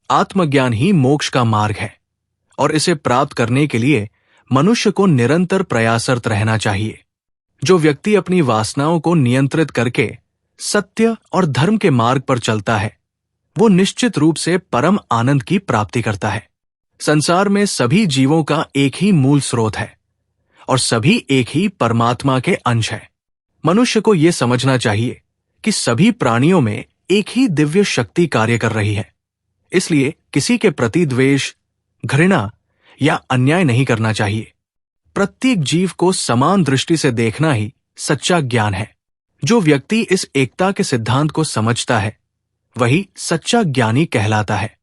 आत्मज्ञान ही मोक्ष का मार्ग है और इसे प्राप्त करने के लिए मनुष्य को निरंतर प्रयासरत रहना चाहिए। जो व्यक्ति अपनी वासनाओं को नियंत्रित करके सत्य और धर्म के मार्ग पर चलता है, वो निश्चित रूप से परम आनंद की प्राप्ति करता है। संसार में सभी जीवों का एक ही मूल स्रोत है और सभी एक ही परमात्मा के अंश है। मनुष्य को यह समझना चाहिए कि सभी प्राणियों में एक ही दिव्य शक्ति कार्य कर रही है। इसलिए किसी के प्रति द्वेष, घृणा या अन्याय नहीं करना चाहिए। प्रत्येक जीव को समान दृष्टि से देखना ही सच्चा ज्ञान है। जो व्यक्ति इस एकता के सिद्धांत को समझता है, वही सच्चा ज्ञानी कहलाता है।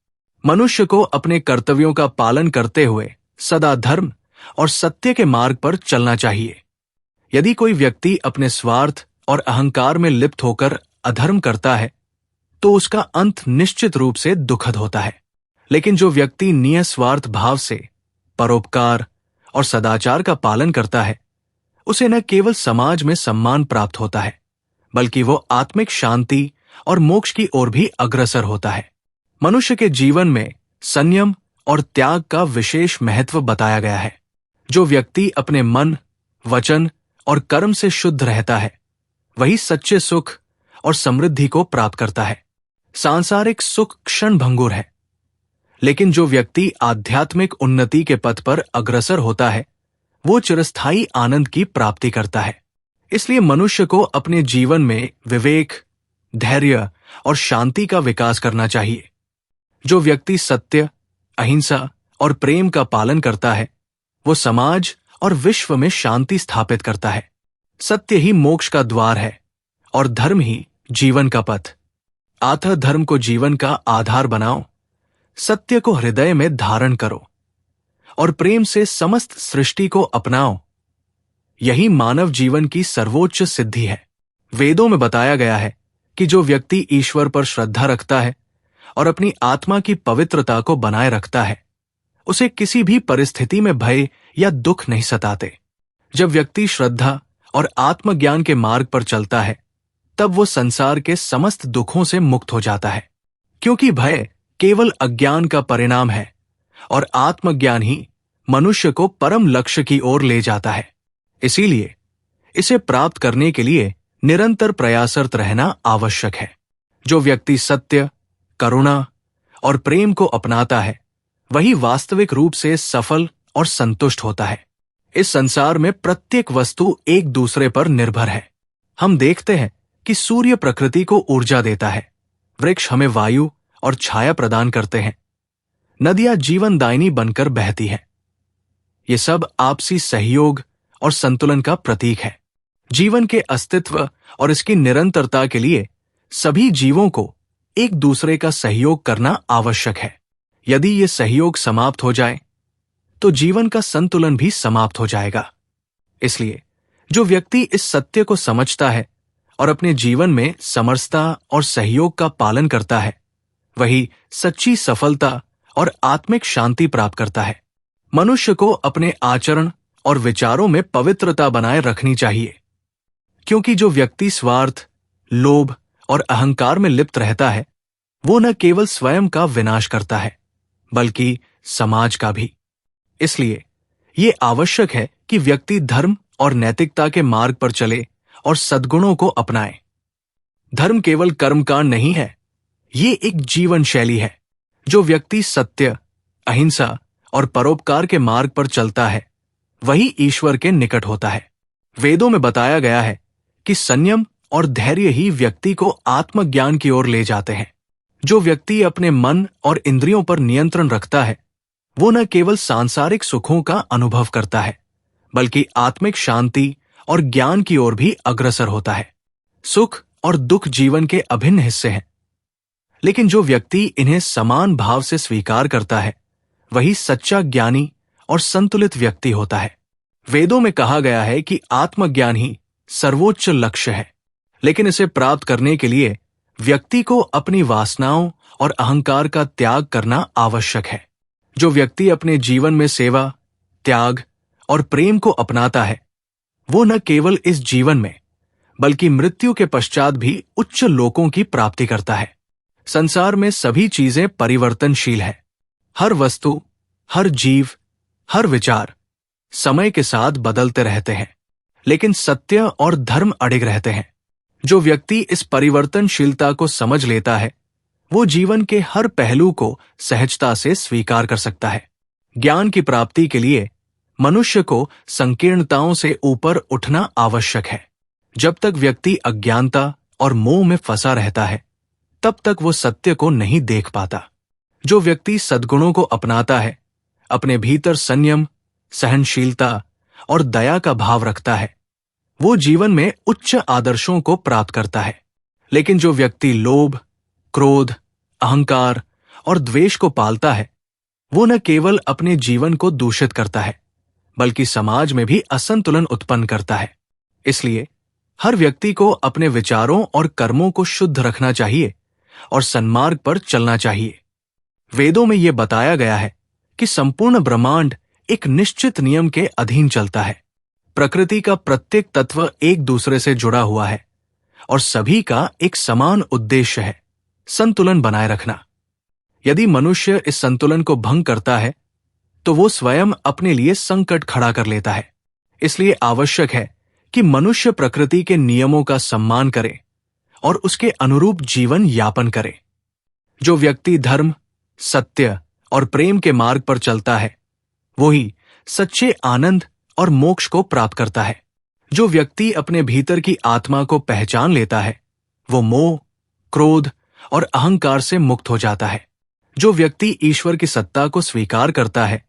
मनुष्य को अपने कर्तव्यों का पालन करते हुए सदा धर्म और सत्य के मार्ग पर चलना चाहिए। यदि कोई व्यक्ति अपने स्वार्थ और अहंकार में लिप्त होकर अधर्म करता है, तो उसका अंत निश्चित रूप से दुखद होता है। लेकिन जो व्यक्ति निस्वार्थ भाव से परोपकार और सदाचार का पालन करता है, उसे न केवल समाज में सम्मान प्राप्त होता है, बल्कि वो आत्मिक शांति और मोक्ष की ओर भी अग्रसर होता है। मनुष्य के जीवन में संयम और त्याग का विशेष महत्व बताया गया है। जो व्यक्ति अपने मन, वचन और कर्म से शुद्ध रहता है, वही सच्चे सुख और समृद्धि को प्राप्त करता है। सांसारिक सुख क्षण भंगुर है, लेकिन जो व्यक्ति आध्यात्मिक उन्नति के पथ पर अग्रसर होता है, वो चिरस्थायी आनंद की प्राप्ति करता है। इसलिए मनुष्य को अपने जीवन में विवेक, धैर्य और शांति का विकास करना चाहिए। जो व्यक्ति सत्य, अहिंसा और प्रेम का पालन करता है, वो समाज और विश्व में शांति स्थापित करता है। सत्य ही मोक्ष का द्वार है और धर्म ही जीवन का पथ। अतः धर्म को जीवन का आधार बनाओ, सत्य को हृदय में धारण करो और प्रेम से समस्त सृष्टि को अपनाओ। यही मानव जीवन की सर्वोच्च सिद्धि है। वेदों में बताया गया है कि जो व्यक्ति ईश्वर पर श्रद्धा रखता है और अपनी आत्मा की पवित्रता को बनाए रखता है, उसे किसी भी परिस्थिति में भय या दुख नहीं सताते। जब व्यक्ति श्रद्धा और आत्मज्ञान के मार्ग पर चलता है, तब वो संसार के समस्त दुखों से मुक्त हो जाता है, क्योंकि भय केवल अज्ञान का परिणाम है और आत्मज्ञान ही मनुष्य को परम लक्ष्य की ओर ले जाता है। इसीलिए इसे प्राप्त करने के लिए निरंतर प्रयासरत रहना आवश्यक है। जो व्यक्ति सत्य, करुणा और प्रेम को अपनाता है, वही वास्तविक रूप से सफल और संतुष्ट होता है। इस संसार में प्रत्येक वस्तु एक दूसरे पर निर्भर है। हम देखते हैं कि सूर्य प्रकृति को ऊर्जा देता है, वृक्ष हमें वायु और छाया प्रदान करते हैं, नदियां जीवनदायिनी बनकर बहती हैं। ये सब आपसी सहयोग और संतुलन का प्रतीक है। जीवन के अस्तित्व और इसकी निरंतरता के लिए सभी जीवों को एक दूसरे का सहयोग करना आवश्यक है। यदि ये सहयोग समाप्त हो जाए, तो जीवन का संतुलन भी समाप्त हो जाएगा। इसलिए जो व्यक्ति इस सत्य को समझता है और अपने जीवन में समरसता और सहयोग का पालन करता है, वही सच्ची सफलता और आत्मिक शांति प्राप्त करता है। मनुष्य को अपने आचरण और विचारों में पवित्रता बनाए रखनी चाहिए, क्योंकि जो व्यक्ति स्वार्थ, लोभ और अहंकार में लिप्त रहता है, वो न केवल स्वयं का विनाश करता है, बल्कि समाज का भी। इसलिए ये आवश्यक है कि व्यक्ति धर्म और नैतिकता के मार्ग पर चले और सद्गुणों को अपनाए। धर्म केवल कर्मकांड नहीं है, ये एक जीवन शैली है। जो व्यक्ति सत्य, अहिंसा और परोपकार के मार्ग पर चलता है, वही ईश्वर के निकट होता है। वेदों में बताया गया है कि संयम और धैर्य ही व्यक्ति को आत्मज्ञान की ओर ले जाते हैं। जो व्यक्ति अपने मन और इंद्रियों पर नियंत्रण रखता है, वो न केवल सांसारिक सुखों का अनुभव करता है, बल्कि आत्मिक शांति और ज्ञान की ओर भी अग्रसर होता है। सुख और दुख जीवन के अभिन्न हिस्से हैं, लेकिन जो व्यक्ति इन्हें समान भाव से स्वीकार करता है, वही सच्चा ज्ञानी और संतुलित व्यक्ति होता है। वेदों में कहा गया है कि आत्मज्ञान ही सर्वोच्च लक्ष्य है, लेकिन इसे प्राप्त करने के लिए व्यक्ति को अपनी वासनाओं और अहंकार का त्याग करना आवश्यक है। जो व्यक्ति अपने जीवन में सेवा, त्याग और प्रेम को अपनाता है, वो न केवल इस जीवन में बल्कि मृत्यु के पश्चात भी उच्च लोकों की प्राप्ति करता है। संसार में सभी चीजें परिवर्तनशील है। हर वस्तु, हर जीव, हर विचार समय के साथ बदलते रहते हैं, लेकिन सत्य और धर्म अडिग रहते हैं। जो व्यक्ति इस परिवर्तनशीलता को समझ लेता है, वो जीवन के हर पहलू को सहजता से स्वीकार कर सकता है। ज्ञान की प्राप्ति के लिए मनुष्य को संकीर्णताओं से ऊपर उठना आवश्यक है। जब तक व्यक्ति अज्ञानता और मोह में फंसा रहता है, तब तक वो सत्य को नहीं देख पाता। जो व्यक्ति सद्गुणों को अपनाता है, अपने भीतर संयम, सहनशीलता और दया का भाव रखता है, वो जीवन में उच्च आदर्शों को प्राप्त करता है। लेकिन जो व्यक्ति लोभ, क्रोध, अहंकार और द्वेष को पालता है, वो न केवल अपने जीवन को दूषित करता है, बल्कि समाज में भी असंतुलन उत्पन्न करता है। इसलिए हर व्यक्ति को अपने विचारों और कर्मों को शुद्ध रखना चाहिए और सन्मार्ग पर चलना चाहिए। वेदों में यह बताया गया है कि संपूर्ण ब्रह्मांड एक निश्चित नियम के अधीन चलता है। प्रकृति का प्रत्येक तत्व एक दूसरे से जुड़ा हुआ है और सभी का एक समान उद्देश्य है, संतुलन बनाए रखना। यदि मनुष्य इस संतुलन को भंग करता है, तो वो स्वयं अपने लिए संकट खड़ा कर लेता है। इसलिए आवश्यक है कि मनुष्य प्रकृति के नियमों का सम्मान करे और उसके अनुरूप जीवन यापन करे। जो व्यक्ति धर्म, सत्य और प्रेम के मार्ग पर चलता है, वही सच्चे आनंद और मोक्ष को प्राप्त करता है। जो व्यक्ति अपने भीतर की आत्मा को पहचान लेता है, वो मोह, क्रोध और अहंकार से मुक्त हो जाता है। जो व्यक्ति ईश्वर की सत्ता को स्वीकार करता है,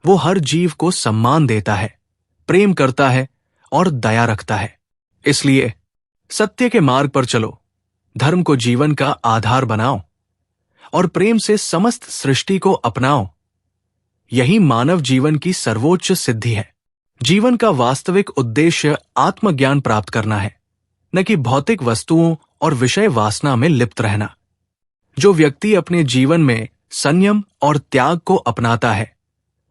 वो हर जीव को सम्मान देता है, प्रेम करता है और दया रखता है। इसलिए सत्य के मार्ग पर चलो, धर्म को जीवन का आधार बनाओ और प्रेम से समस्त सृष्टि को अपनाओ। यही मानव जीवन की सर्वोच्च सिद्धि है। जीवन का वास्तविक उद्देश्य आत्मज्ञान प्राप्त करना है, न कि भौतिक वस्तुओं और विषय वासना में लिप्त रहना। जो व्यक्ति अपने जीवन में संयम और त्याग को अपनाता है,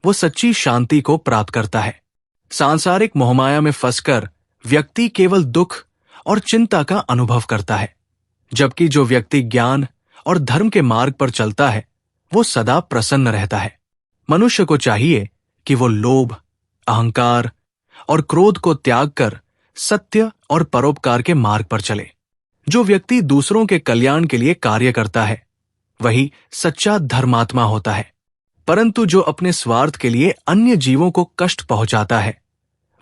वो सच्ची शांति को प्राप्त करता है। सांसारिक मोहमाया में फंसकर व्यक्ति केवल दुख और चिंता का अनुभव करता है, जबकि जो व्यक्ति ज्ञान और धर्म के मार्ग पर चलता है, वो सदा प्रसन्न रहता है। मनुष्य को चाहिए कि वो लोभ, अहंकार और क्रोध को त्याग कर सत्य और परोपकार के मार्ग पर चले। जो व्यक्ति दूसरों के कल्याण के लिए कार्य करता है, वही सच्चा धर्मात्मा होता है। परंतु जो अपने स्वार्थ के लिए अन्य जीवों को कष्ट पहुंचाता है,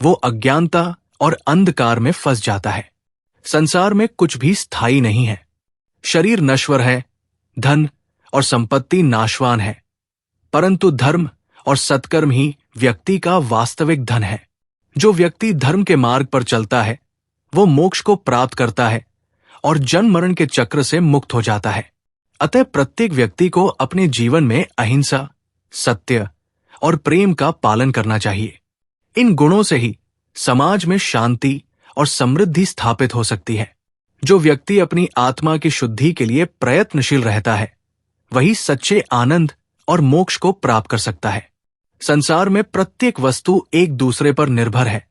वो अज्ञानता और अंधकार में फंस जाता है। संसार में कुछ भी स्थायी नहीं है। शरीर नश्वर है, धन और संपत्ति नाशवान है, परंतु धर्म और सत्कर्म ही व्यक्ति का वास्तविक धन है। जो व्यक्ति धर्म के मार्ग पर चलता है, वो मोक्ष को प्राप्त करता है और जन्म मरण के चक्र से मुक्त हो जाता है। अतः प्रत्येक व्यक्ति को अपने जीवन में अहिंसा, सत्य और प्रेम का पालन करना चाहिए। इन गुणों से ही समाज में शांति और समृद्धि स्थापित हो सकती है। जो व्यक्ति अपनी आत्मा की शुद्धि के लिए प्रयत्नशील रहता है, वही सच्चे आनंद और मोक्ष को प्राप्त कर सकता है। संसार में प्रत्येक वस्तु एक दूसरे पर निर्भर है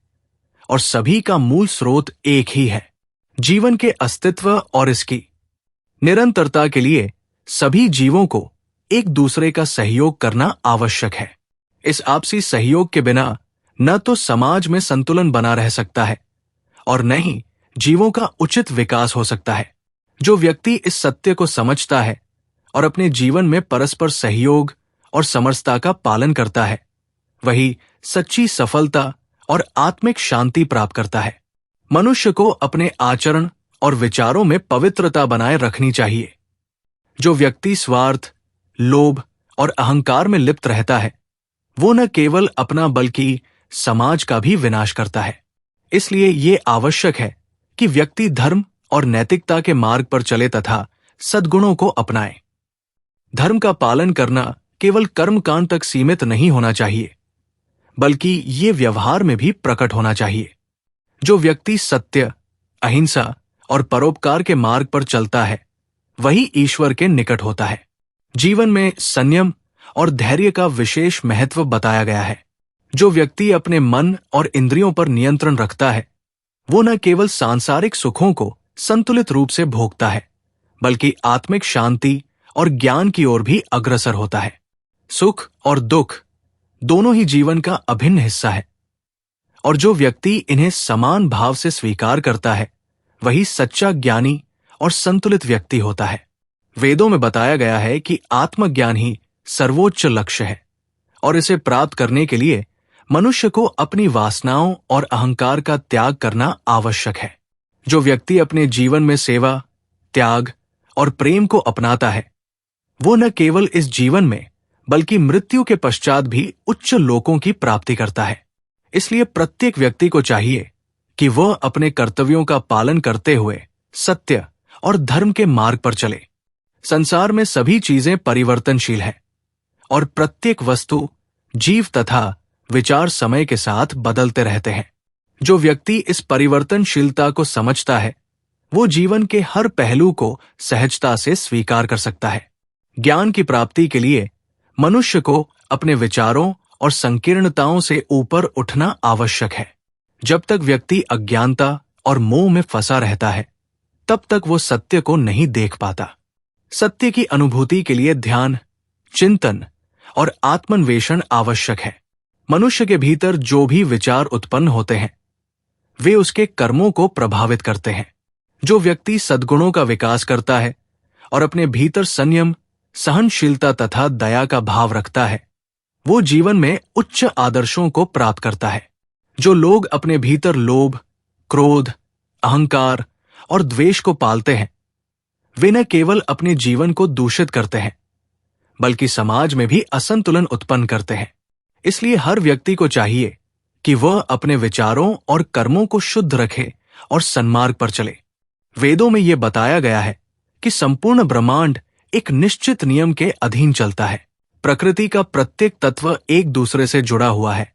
और सभी का मूल स्रोत एक ही है। जीवन के अस्तित्व और इसकी निरंतरता के लिए सभी जीवों को एक दूसरे का सहयोग करना आवश्यक है। इस आपसी सहयोग के बिना न तो समाज में संतुलन बना रह सकता है और न ही जीवों का उचित विकास हो सकता है। जो व्यक्ति इस सत्य को समझता है और अपने जीवन में परस्पर सहयोग और समरसता का पालन करता है, वही सच्ची सफलता और आत्मिक शांति प्राप्त करता है। मनुष्य को अपने आचरण और विचारों में पवित्रता बनाए रखनी चाहिए। जो व्यक्ति स्वार्थ, लोभ और अहंकार में लिप्त रहता है, वो न केवल अपना बल्कि समाज का भी विनाश करता है। इसलिए ये आवश्यक है कि व्यक्ति धर्म और नैतिकता के मार्ग पर चले तथा सद्गुणों को अपनाए। धर्म का पालन करना केवल कर्मकांड तक सीमित नहीं होना चाहिए, बल्कि ये व्यवहार में भी प्रकट होना चाहिए। जो व्यक्ति सत्य, अहिंसा और परोपकार के मार्ग पर चलता है, वही ईश्वर के निकट होता है। जीवन में संयम और धैर्य का विशेष महत्व बताया गया है। जो व्यक्ति अपने मन और इंद्रियों पर नियंत्रण रखता है, वो न केवल सांसारिक सुखों को संतुलित रूप से भोगता है, बल्कि आत्मिक शांति और ज्ञान की ओर भी अग्रसर होता है। सुख और दुख दोनों ही जीवन का अभिन्न हिस्सा है, और जो व्यक्ति इन्हें समान भाव से स्वीकार करता है, वही सच्चा ज्ञानी और संतुलित व्यक्ति होता है। वेदों में बताया गया है कि आत्मज्ञान ही सर्वोच्च लक्ष्य है, और इसे प्राप्त करने के लिए मनुष्य को अपनी वासनाओं और अहंकार का त्याग करना आवश्यक है। जो व्यक्ति अपने जीवन में सेवा, त्याग और प्रेम को अपनाता है, वो न केवल इस जीवन में बल्कि मृत्यु के पश्चात भी उच्च लोकों की प्राप्ति करता है। इसलिए प्रत्येक व्यक्ति को चाहिए कि वह अपने कर्तव्यों का पालन करते हुए सत्य और धर्म के मार्ग पर चले। संसार में सभी चीजें परिवर्तनशील हैं, और प्रत्येक वस्तु, जीव तथा विचार समय के साथ बदलते रहते हैं। जो व्यक्ति इस परिवर्तनशीलता को समझता है, वो जीवन के हर पहलू को सहजता से स्वीकार कर सकता है। ज्ञान की प्राप्ति के लिए मनुष्य को अपने विचारों और संकीर्णताओं से ऊपर उठना आवश्यक है। जब तक व्यक्ति अज्ञानता और मोह में फंसा रहता है, तब तक वो सत्य को नहीं देख पाता। सत्य की अनुभूति के लिए ध्यान, चिंतन और आत्मन्वेषण आवश्यक है। मनुष्य के भीतर जो भी विचार उत्पन्न होते हैं, वे उसके कर्मों को प्रभावित करते हैं। जो व्यक्ति सद्गुणों का विकास करता है और अपने भीतर संयम, सहनशीलता तथा दया का भाव रखता है, वो जीवन में उच्च आदर्शों को प्राप्त करता है। जो लोग अपने भीतर लोभ, क्रोध, अहंकार और द्वेष को पालते हैं, वे न केवल अपने जीवन को दूषित करते हैं, बल्कि समाज में भी असंतुलन उत्पन्न करते हैं। इसलिए हर व्यक्ति को चाहिए कि वह अपने विचारों और कर्मों को शुद्ध रखे और सन्मार्ग पर चले। वेदों में यह बताया गया है कि संपूर्ण ब्रह्मांड एक निश्चित नियम के अधीन चलता है। प्रकृति का प्रत्येक तत्व एक दूसरे से जुड़ा हुआ है,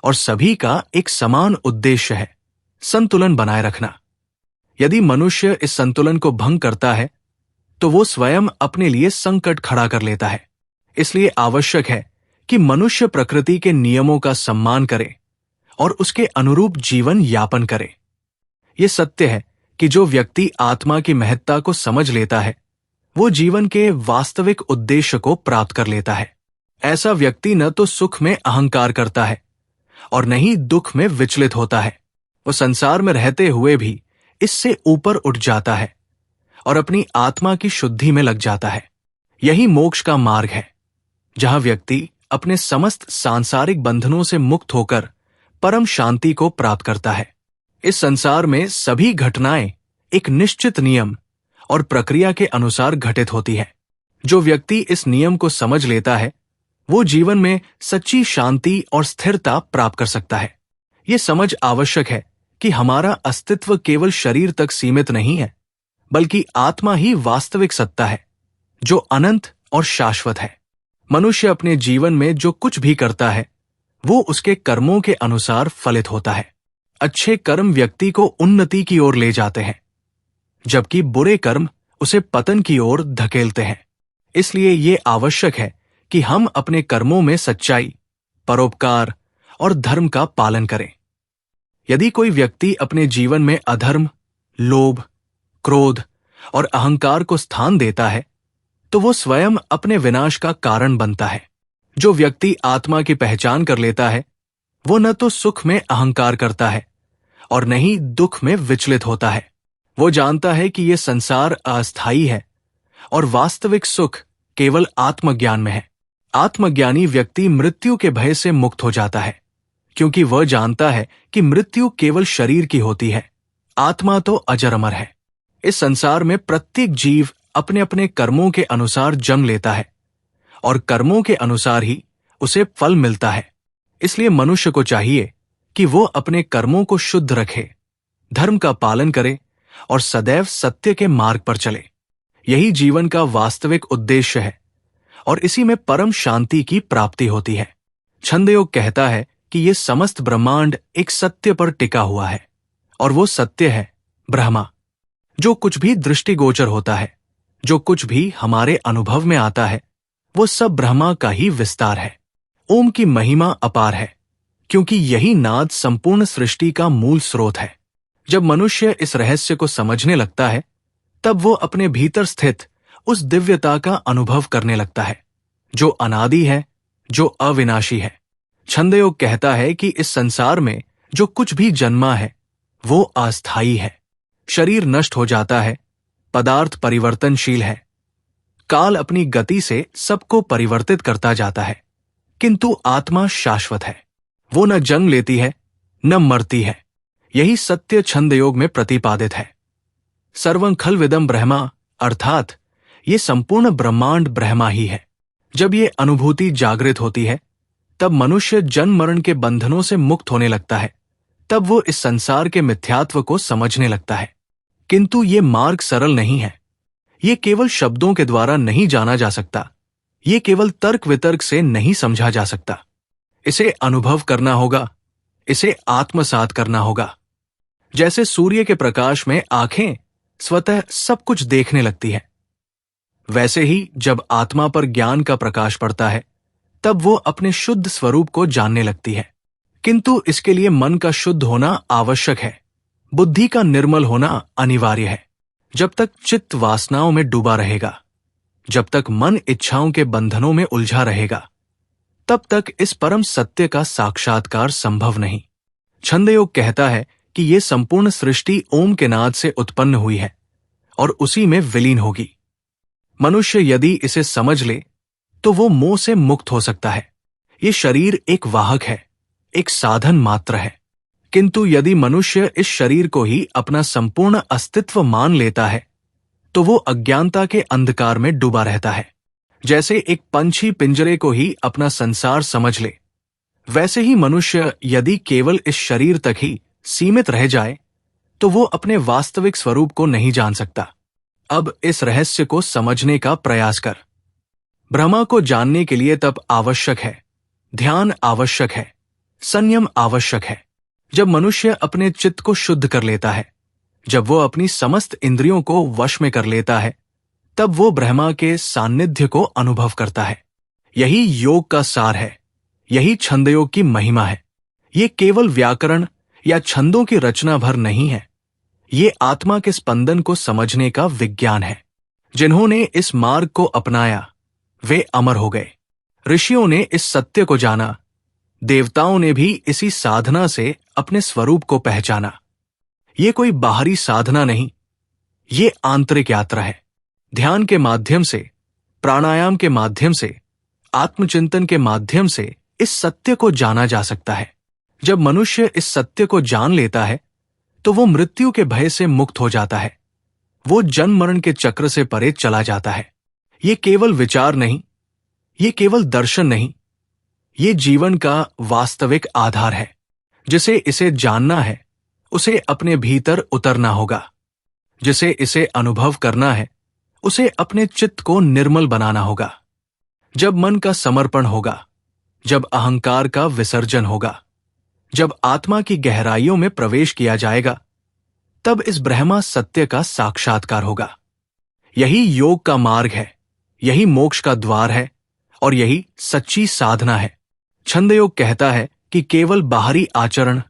और सभी का एक समान उद्देश्य है, संतुलन बनाए रखना। यदि मनुष्य इस संतुलन को भंग करता है, तो वो स्वयं अपने लिए संकट खड़ा कर लेता है। इसलिए आवश्यक है कि मनुष्य प्रकृति के नियमों का सम्मान करे और उसके अनुरूप जीवन यापन करे। ये सत्य है कि जो व्यक्ति आत्मा की महत्ता को समझ लेता है, वो जीवन के वास्तविक उद्देश्य को प्राप्त कर लेता है। ऐसा व्यक्ति न तो सुख में अहंकार करता है और न ही दुख में विचलित होता है। वो संसार में रहते हुए भी इससे ऊपर उठ जाता है और अपनी आत्मा की शुद्धि में लग जाता है। यही मोक्ष का मार्ग है, जहां व्यक्ति अपने समस्त सांसारिक बंधनों से मुक्त होकर परम शांति को प्राप्त करता है। इस संसार में सभी घटनाएं एक निश्चित नियम और प्रक्रिया के अनुसार घटित होती है। जो व्यक्ति इस नियम को समझ लेता है, वो जीवन में सच्ची शांति और स्थिरता प्राप्त कर सकता है। ये समझ आवश्यक है कि हमारा अस्तित्व केवल शरीर तक सीमित नहीं है, बल्कि आत्मा ही वास्तविक सत्ता है, जो अनंत और शाश्वत है। मनुष्य अपने जीवन में जो कुछ भी करता है, वो उसके कर्मों के अनुसार फलित होता है। अच्छे कर्म व्यक्ति को उन्नति की ओर ले जाते हैं, जबकि बुरे कर्म उसे पतन की ओर धकेलते हैं। इसलिए ये आवश्यक है कि हम अपने कर्मों में सच्चाई, परोपकार और धर्म का पालन करें। यदि कोई व्यक्ति अपने जीवन में अधर्म, लोभ, क्रोध और अहंकार को स्थान देता है, तो वो स्वयं अपने विनाश का कारण बनता है। जो व्यक्ति आत्मा की पहचान कर लेता है, वो न तो सुख में अहंकार करता है और न ही दुख में विचलित होता है। वो जानता है कि ये संसार अस्थायी है और वास्तविक सुख केवल आत्मज्ञान में है। आत्मज्ञानी व्यक्ति मृत्यु के भय से मुक्त हो जाता है, क्योंकि वह जानता है कि मृत्यु केवल शरीर की होती है, आत्मा तो अजर अमर है। इस संसार में प्रत्येक जीव अपने अपने कर्मों के अनुसार जन्म लेता है और कर्मों के अनुसार ही उसे फल मिलता है। इसलिए मनुष्य को चाहिए कि वो अपने कर्मों को शुद्ध रखे, धर्म का पालन करे और सदैव सत्य के मार्ग पर चले। यही जीवन का वास्तविक उद्देश्य है और इसी में परम शांति की प्राप्ति होती है। छंदयोग कहता है कि ये समस्त ब्रह्मांड एक सत्य पर टिका हुआ है और वो सत्य है ब्रह्मा। जो कुछ भी दृष्टिगोचर होता है, जो कुछ भी हमारे अनुभव में आता है, वो सब ब्रह्मा का ही विस्तार है। ओम की महिमा अपार है क्योंकि यही नाद संपूर्ण सृष्टि का मूल स्रोत है। जब मनुष्य इस रहस्य को समझने लगता है, तब वो अपने भीतर स्थित उस दिव्यता का अनुभव करने लगता है जो अनादि है, जो अविनाशी है। छंदयोग कहता है कि इस संसार में जो कुछ भी जन्मा है वो अस्थायी है। शरीर नष्ट हो जाता है, पदार्थ परिवर्तनशील है, काल अपनी गति से सबको परिवर्तित करता जाता है, किंतु आत्मा शाश्वत है। वो न जन्म लेती है न मरती है। यही सत्य छंदयोग में प्रतिपादित है। सर्वं खल्विदं ब्रह्मा, अर्थात ये संपूर्ण ब्रह्मांड ब्रह्मा ही है। जब ये अनुभूति जागृत होती है, तब मनुष्य जन्म मरण के बंधनों से मुक्त होने लगता है। तब वो इस संसार के मिथ्यात्व को समझने लगता है। किंतु ये मार्ग सरल नहीं है। ये केवल शब्दों के द्वारा नहीं जाना जा सकता। ये केवल तर्क वितर्क से नहीं समझा जा सकता। इसे अनुभव करना होगा, इसे आत्मसात करना होगा। जैसे सूर्य के प्रकाश में आंखें स्वतः सब कुछ देखने लगती है, वैसे ही जब आत्मा पर ज्ञान का प्रकाश पड़ता है, तब वो अपने शुद्ध स्वरूप को जानने लगती है। किंतु इसके लिए मन का शुद्ध होना आवश्यक है, बुद्धि का निर्मल होना अनिवार्य है। जब तक चित्त वासनाओं में डूबा रहेगा, जब तक मन इच्छाओं के बंधनों में उलझा रहेगा, तब तक इस परम सत्य का साक्षात्कार संभव नहीं। छंदयोग कहता है कि ये संपूर्ण सृष्टि ओम के नाद से उत्पन्न हुई है और उसी में विलीन होगी। मनुष्य यदि इसे समझ ले तो वो मोह से मुक्त हो सकता है। ये शरीर एक वाहक है, एक साधन मात्र है। किंतु यदि मनुष्य इस शरीर को ही अपना संपूर्ण अस्तित्व मान लेता है, तो वो अज्ञानता के अंधकार में डूबा रहता है। जैसे एक पंछी पिंजरे को ही अपना संसार समझ ले, वैसे ही मनुष्य यदि केवल इस शरीर तक ही सीमित रह जाए, तो वो अपने वास्तविक स्वरूप को नहीं जान सकता। अब इस रहस्य को समझने का प्रयास कर। ब्रह्मा को जानने के लिए तप आवश्यक है, ध्यान आवश्यक है, संयम आवश्यक है। जब मनुष्य अपने चित्त को शुद्ध कर लेता है, जब वो अपनी समस्त इंद्रियों को वश में कर लेता है, तब वो ब्रह्मा के सान्निध्य को अनुभव करता है। यही योग का सार है, यही छंदयोग की महिमा है। ये केवल व्याकरण या छंदों की रचना भर नहीं है, ये आत्मा के स्पंदन को समझने का विज्ञान है। जिन्होंने इस मार्ग को अपनाया वे अमर हो गए। ऋषियों ने इस सत्य को जाना, देवताओं ने भी इसी साधना से अपने स्वरूप को पहचाना। ये कोई बाहरी साधना नहीं, ये आंतरिक यात्रा है। ध्यान के माध्यम से, प्राणायाम के माध्यम से, आत्मचिंतन के माध्यम से इस सत्य को जाना जा सकता है। जब मनुष्य इस सत्य को जान लेता है, तो वो मृत्यु के भय से मुक्त हो जाता है। वो जन्म मरण के चक्र से परे चला जाता है। ये केवल विचार नहीं, ये केवल दर्शन नहीं, ये जीवन का वास्तविक आधार है। जिसे इसे जानना है, उसे अपने भीतर उतरना होगा। जिसे इसे अनुभव करना है, उसे अपने चित्त को निर्मल बनाना होगा। जब मन का समर्पण होगा, जब अहंकार का विसर्जन होगा, जब आत्मा की गहराइयों में प्रवेश किया जाएगा, तब इस ब्रह्मा सत्य का साक्षात्कार होगा। यही योग का मार्ग है, यही मोक्ष का द्वार है और यही सच्ची साधना है। छंदयोग कहता है कि केवल बाहरी आचरण,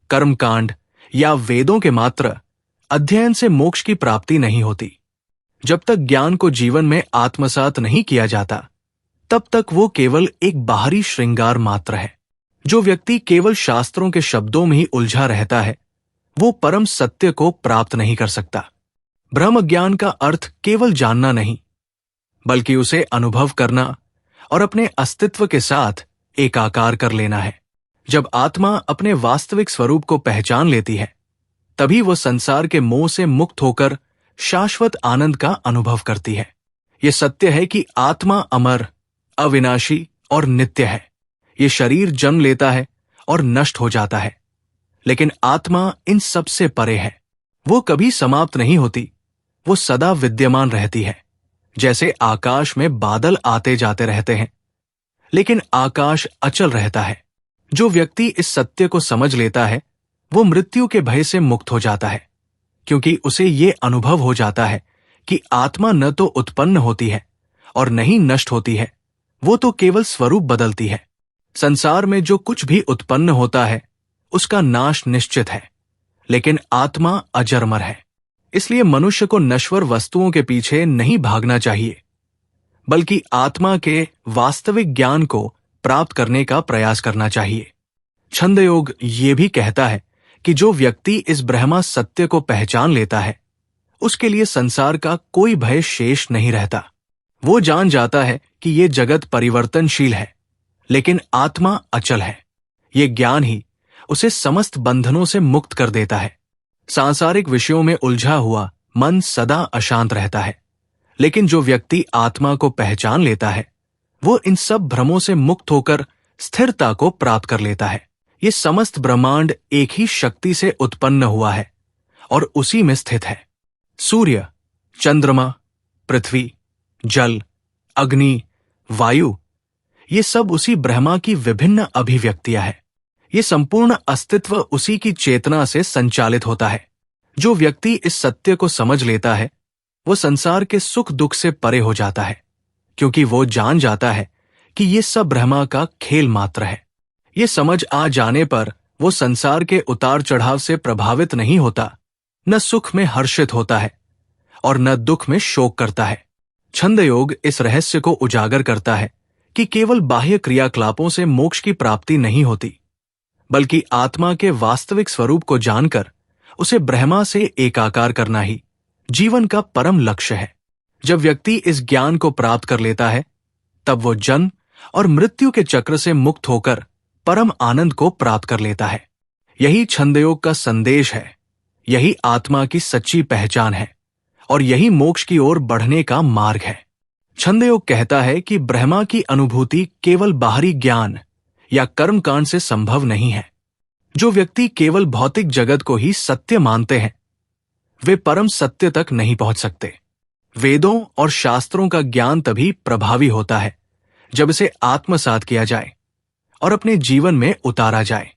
कर्मकांड या वेदों के मात्र अध्ययन से मोक्ष की प्राप्ति नहीं होती। जब तक ज्ञान को जीवन में आत्मसात नहीं किया जाता, तब तक वो केवल एक बाहरी श्रृंगार मात्र है। जो व्यक्ति केवल शास्त्रों के शब्दों में ही उलझा रहता है, वो परम सत्य को प्राप्त नहीं कर सकता। ब्रह्म ज्ञान का अर्थ केवल जानना नहीं, बल्कि उसे अनुभव करना और अपने अस्तित्व के साथ एकाकार कर लेना है। जब आत्मा अपने वास्तविक स्वरूप को पहचान लेती है, तभी वो संसार के मोह से मुक्त होकर शाश्वत आनंद का अनुभव करती है। ये सत्य है कि आत्मा अमर, अविनाशी और नित्य है। ये शरीर जन्म लेता है और नष्ट हो जाता है, लेकिन आत्मा इन सब से परे है। वो कभी समाप्त नहीं होती, वो सदा विद्यमान रहती है। जैसे आकाश में बादल आते जाते रहते हैं, लेकिन आकाश अचल रहता है। जो व्यक्ति इस सत्य को समझ लेता है, वो मृत्यु के भय से मुक्त हो जाता है, क्योंकि उसे ये अनुभव हो जाता है कि आत्मा न तो उत्पन्न होती है और न ही नष्ट होती है, वो तो केवल स्वरूप बदलती है। संसार में जो कुछ भी उत्पन्न होता है, उसका नाश निश्चित है, लेकिन आत्मा अजरमर है। इसलिए मनुष्य को नश्वर वस्तुओं के पीछे नहीं भागना चाहिए, बल्कि आत्मा के वास्तविक ज्ञान को प्राप्त करने का प्रयास करना चाहिए। छंदयोग ये भी कहता है कि जो व्यक्ति इस ब्रह्मा सत्य को पहचान लेता है, उसके लिए संसार का कोई भय शेष नहीं रहता। वो जान जाता है कि ये जगत परिवर्तनशील है, लेकिन आत्मा अचल है। ये ज्ञान ही उसे समस्त बंधनों से मुक्त कर देता है। सांसारिक विषयों में उलझा हुआ मन सदा अशांत रहता है, लेकिन जो व्यक्ति आत्मा को पहचान लेता है, वो इन सब भ्रमों से मुक्त होकर स्थिरता को प्राप्त कर लेता है। ये समस्त ब्रह्मांड एक ही शक्ति से उत्पन्न हुआ है और उसी में स्थित है। सूर्य, चंद्रमा, पृथ्वी, जल, अग्नि, वायु, ये सब उसी ब्रह्मा की विभिन्न अभिव्यक्तियां हैं। ये संपूर्ण अस्तित्व उसी की चेतना से संचालित होता है। जो व्यक्ति इस सत्य को समझ लेता है, वो संसार के सुख दुख से परे हो जाता है, क्योंकि वो जान जाता है कि ये सब ब्रह्मा का खेल मात्र है। ये समझ आ जाने पर वो संसार के उतार चढ़ाव से प्रभावित नहीं होता, न सुख में हर्षित होता है और न दुख में शोक करता है। छंदयोग इस रहस्य को उजागर करता है कि केवल बाह्य क्रियाकलापों से मोक्ष की प्राप्ति नहीं होती, बल्कि आत्मा के वास्तविक स्वरूप को जानकर उसे ब्रह्मा से एकाकार करना ही जीवन का परम लक्ष्य है। जब व्यक्ति इस ज्ञान को प्राप्त कर लेता है, तब वो जन्म और मृत्यु के चक्र से मुक्त होकर परम आनंद को प्राप्त कर लेता है। यही छंदयोग का संदेश है, यही आत्मा की सच्ची पहचान है और यही मोक्ष की ओर बढ़ने का मार्ग है। छंदयोग कहता है कि ब्रह्मा की अनुभूति केवल बाहरी ज्ञान या कर्मकांड से संभव नहीं है। जो व्यक्ति केवल भौतिक जगत को ही सत्य मानते हैं, वे परम सत्य तक नहीं पहुंच सकते। वेदों और शास्त्रों का ज्ञान तभी प्रभावी होता है जब इसे आत्मसात किया जाए और अपने जीवन में उतारा जाए।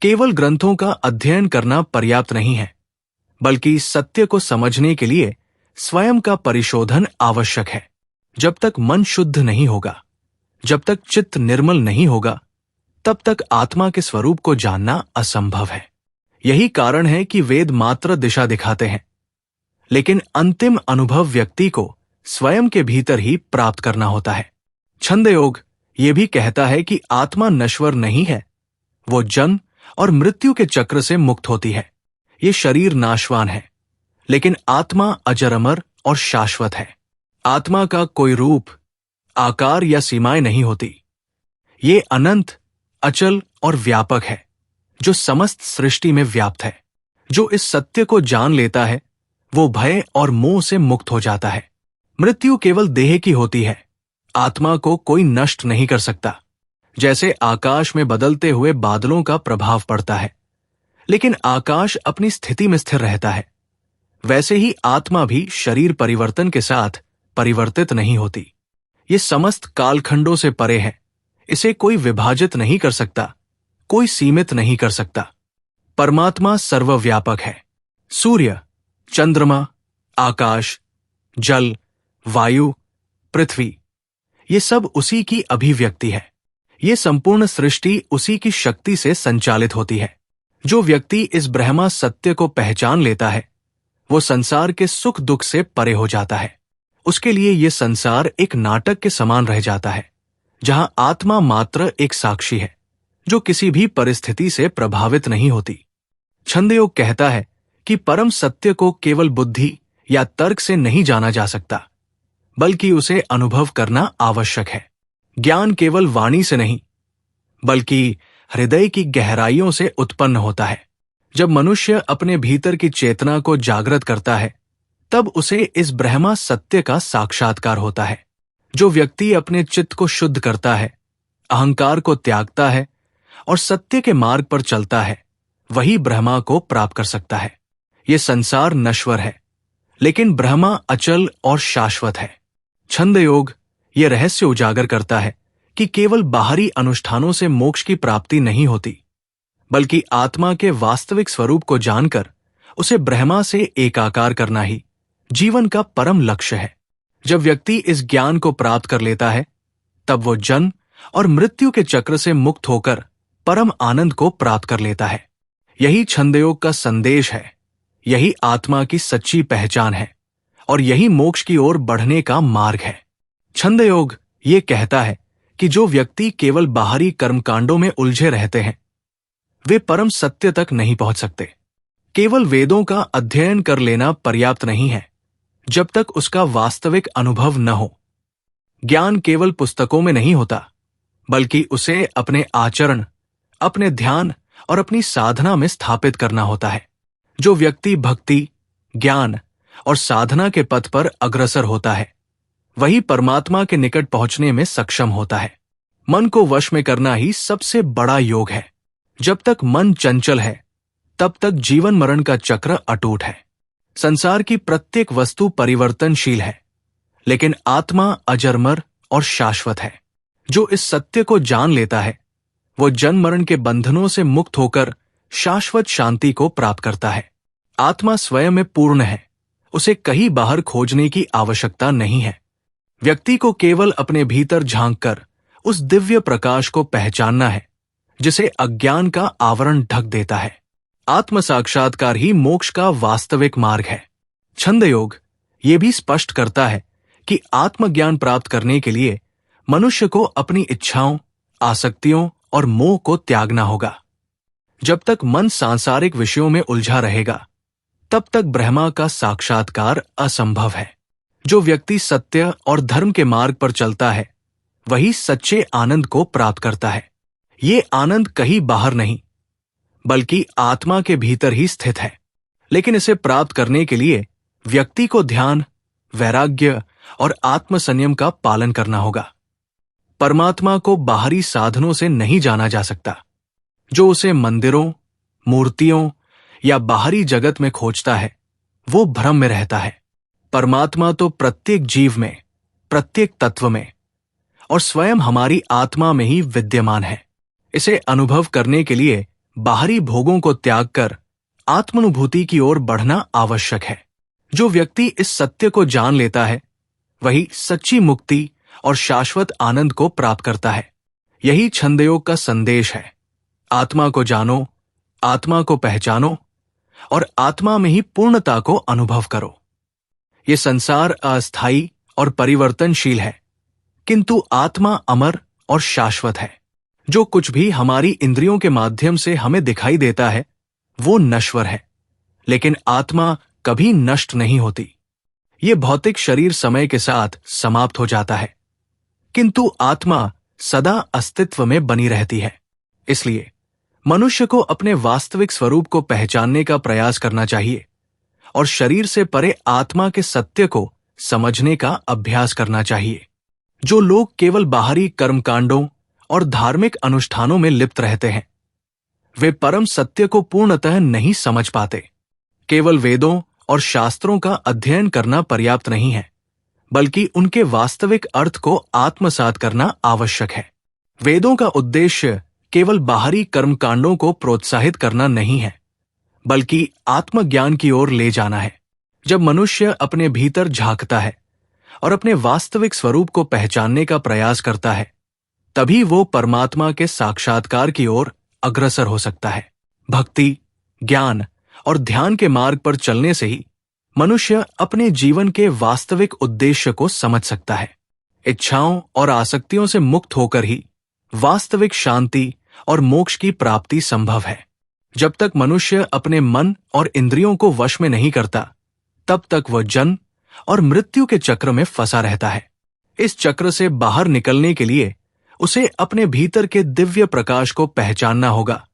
केवल ग्रंथों का अध्ययन करना पर्याप्त नहीं है, बल्कि सत्य को समझने के लिए स्वयं का परिशोधन आवश्यक है। जब तक मन शुद्ध नहीं होगा, जब तक चित्त निर्मल नहीं होगा, तब तक आत्मा के स्वरूप को जानना असंभव है। यही कारण है कि वेद मात्र दिशा दिखाते हैं, लेकिन अंतिम अनुभव व्यक्ति को स्वयं के भीतर ही प्राप्त करना होता है। छंदयोग ये भी कहता है कि आत्मा नश्वर नहीं है, वो जन्म और मृत्यु के चक्र से मुक्त होती है। ये शरीर नाशवान है, लेकिन आत्मा अजर अमर और शाश्वत है। आत्मा का कोई रूप, आकार या सीमाएं नहीं होती। ये अनंत, अचल और व्यापक है, जो समस्त सृष्टि में व्याप्त है। जो इस सत्य को जान लेता है, वो भय और मोह से मुक्त हो जाता है। मृत्यु केवल देह की होती है, आत्मा को कोई नष्ट नहीं कर सकता। जैसे आकाश में बदलते हुए बादलों का प्रभाव पड़ता है, लेकिन आकाश अपनी स्थिति में स्थिर रहता है, वैसे ही आत्मा भी शरीर परिवर्तन के साथ परिवर्तित नहीं होती। ये समस्त कालखंडों से परे है, इसे कोई विभाजित नहीं कर सकता, कोई सीमित नहीं कर सकता। परमात्मा सर्वव्यापक है। सूर्य, चंद्रमा, आकाश, जल, वायु, पृथ्वी, ये सब उसी की अभिव्यक्ति है। ये संपूर्ण सृष्टि उसी की शक्ति से संचालित होती है। जो व्यक्ति इस ब्रह्मा सत्य को पहचान लेता है, वो संसार के सुख दुख से परे हो जाता है। उसके लिए ये संसार एक नाटक के समान रह जाता है, जहां आत्मा मात्र एक साक्षी है, जो किसी भी परिस्थिति से प्रभावित नहीं होती। छंदयोग कहता है कि परम सत्य को केवल बुद्धि या तर्क से नहीं जाना जा सकता, बल्कि उसे अनुभव करना आवश्यक है। ज्ञान केवल वाणी से नहीं, बल्कि हृदय की गहराइयों से उत्पन्न होता है। जब मनुष्य अपने भीतर की चेतना को जागृत करता है, तब उसे इस ब्रह्मा सत्य का साक्षात्कार होता है। जो व्यक्ति अपने चित्त को शुद्ध करता है, अहंकार को त्यागता है और सत्य के मार्ग पर चलता है, वही ब्रह्मा को प्राप्त कर सकता है। ये संसार नश्वर है, लेकिन ब्रह्मा अचल और शाश्वत है। छंद योग ये रहस्य उजागर करता है कि केवल बाहरी अनुष्ठानों से मोक्ष की प्राप्ति नहीं होती, बल्कि आत्मा के वास्तविक स्वरूप को जानकर उसे ब्रह्मा से एकाकार करना ही जीवन का परम लक्ष्य है। जब व्यक्ति इस ज्ञान को प्राप्त कर लेता है, तब वो जन्म और मृत्यु के चक्र से मुक्त होकर परम आनंद को प्राप्त कर लेता है। यही छंदयोग का संदेश है, यही आत्मा की सच्ची पहचान है और यही मोक्ष की ओर बढ़ने का मार्ग है। छंदयोग ये कहता है कि जो व्यक्ति केवल बाहरी कर्मकांडों में उलझे रहते हैं, वे परम सत्य तक नहीं पहुंच सकते। केवल वेदों का अध्ययन कर लेना पर्याप्त नहीं है जब तक उसका वास्तविक अनुभव न हो। ज्ञान केवल पुस्तकों में नहीं होता, बल्कि उसे अपने आचरण, अपने ध्यान और अपनी साधना में स्थापित करना होता है। जो व्यक्ति भक्ति, ज्ञान और साधना के पथ पर अग्रसर होता है, वही परमात्मा के निकट पहुंचने में सक्षम होता है। मन को वश में करना ही सबसे बड़ा योग है। जब तक मन चंचल है, तब तक जीवन मरण का चक्र अटूट है। संसार की प्रत्येक वस्तु परिवर्तनशील है, लेकिन आत्मा अजरमर और शाश्वत है। जो इस सत्य को जान लेता है, वो जन्म मरण के बंधनों से मुक्त होकर शाश्वत शांति को प्राप्त करता है। आत्मा स्वयं में पूर्ण है, उसे कहीं बाहर खोजने की आवश्यकता नहीं है। व्यक्ति को केवल अपने भीतर झांककर उस दिव्य प्रकाश को पहचानना है, जिसे अज्ञान का आवरण ढक देता है। आत्म साक्षात्कार ही मोक्ष का वास्तविक मार्ग है। छंद योग ये भी स्पष्ट करता है कि आत्मज्ञान प्राप्त करने के लिए मनुष्य को अपनी इच्छाओं, आसक्तियों और मोह को त्यागना होगा। जब तक मन सांसारिक विषयों में उलझा रहेगा, तब तक ब्रह्मा का साक्षात्कार असंभव है। जो व्यक्ति सत्य और धर्म के मार्ग पर चलता है, वही सच्चे आनंद को प्राप्त करता है। ये आनंद कहीं बाहर नहीं, बल्कि आत्मा के भीतर ही स्थित है। लेकिन इसे प्राप्त करने के लिए व्यक्ति को ध्यान, वैराग्य और आत्मसंयम का पालन करना होगा। परमात्मा को बाहरी साधनों से नहीं जाना जा सकता। जो उसे मंदिरों, मूर्तियों या बाहरी जगत में खोजता है, वो भ्रम में रहता है। परमात्मा तो प्रत्येक जीव में, प्रत्येक तत्व में और स्वयं हमारी आत्मा में ही विद्यमान है। इसे अनुभव करने के लिए बाहरी भोगों को त्याग कर आत्मानुभूति की ओर बढ़ना आवश्यक है। जो व्यक्ति इस सत्य को जान लेता है, वही सच्ची मुक्ति और शाश्वत आनंद को प्राप्त करता है। यही छंदयोग का संदेश है। आत्मा को जानो, आत्मा को पहचानो और आत्मा में ही पूर्णता को अनुभव करो। ये संसार अस्थायी और परिवर्तनशील है, किंतु आत्मा अमर और शाश्वत है। जो कुछ भी हमारी इंद्रियों के माध्यम से हमें दिखाई देता है, वो नश्वर है, लेकिन आत्मा कभी नष्ट नहीं होती। ये भौतिक शरीर समय के साथ समाप्त हो जाता है, किंतु आत्मा सदा अस्तित्व में बनी रहती है। इसलिए मनुष्य को अपने वास्तविक स्वरूप को पहचानने का प्रयास करना चाहिए और शरीर से परे आत्मा के सत्य को समझने का अभ्यास करना चाहिए। जो लोग केवल बाहरी कर्मकांडों और धार्मिक अनुष्ठानों में लिप्त रहते हैं, वे परम सत्य को पूर्णतः नहीं समझ पाते। केवल वेदों और शास्त्रों का अध्ययन करना पर्याप्त नहीं है, बल्कि उनके वास्तविक अर्थ को आत्मसात करना आवश्यक है। वेदों का उद्देश्य केवल बाहरी कर्मकांडों को प्रोत्साहित करना नहीं है, बल्कि आत्मज्ञान की ओर ले जाना है। जब मनुष्य अपने भीतर झांकता है और अपने वास्तविक स्वरूप को पहचानने का प्रयास करता है, तभी वो परमात्मा के साक्षात्कार की ओर अग्रसर हो सकता है। भक्ति, ज्ञान और ध्यान के मार्ग पर चलने से ही मनुष्य अपने जीवन के वास्तविक उद्देश्य को समझ सकता है। इच्छाओं और आसक्तियों से मुक्त होकर ही वास्तविक शांति और मोक्ष की प्राप्ति संभव है। जब तक मनुष्य अपने मन और इंद्रियों को वश में नहीं करता, तब तक वह जन्म और मृत्यु के चक्र में फंसा रहता है। इस चक्र से बाहर निकलने के लिए उसे अपने भीतर के दिव्य प्रकाश को पहचानना होगा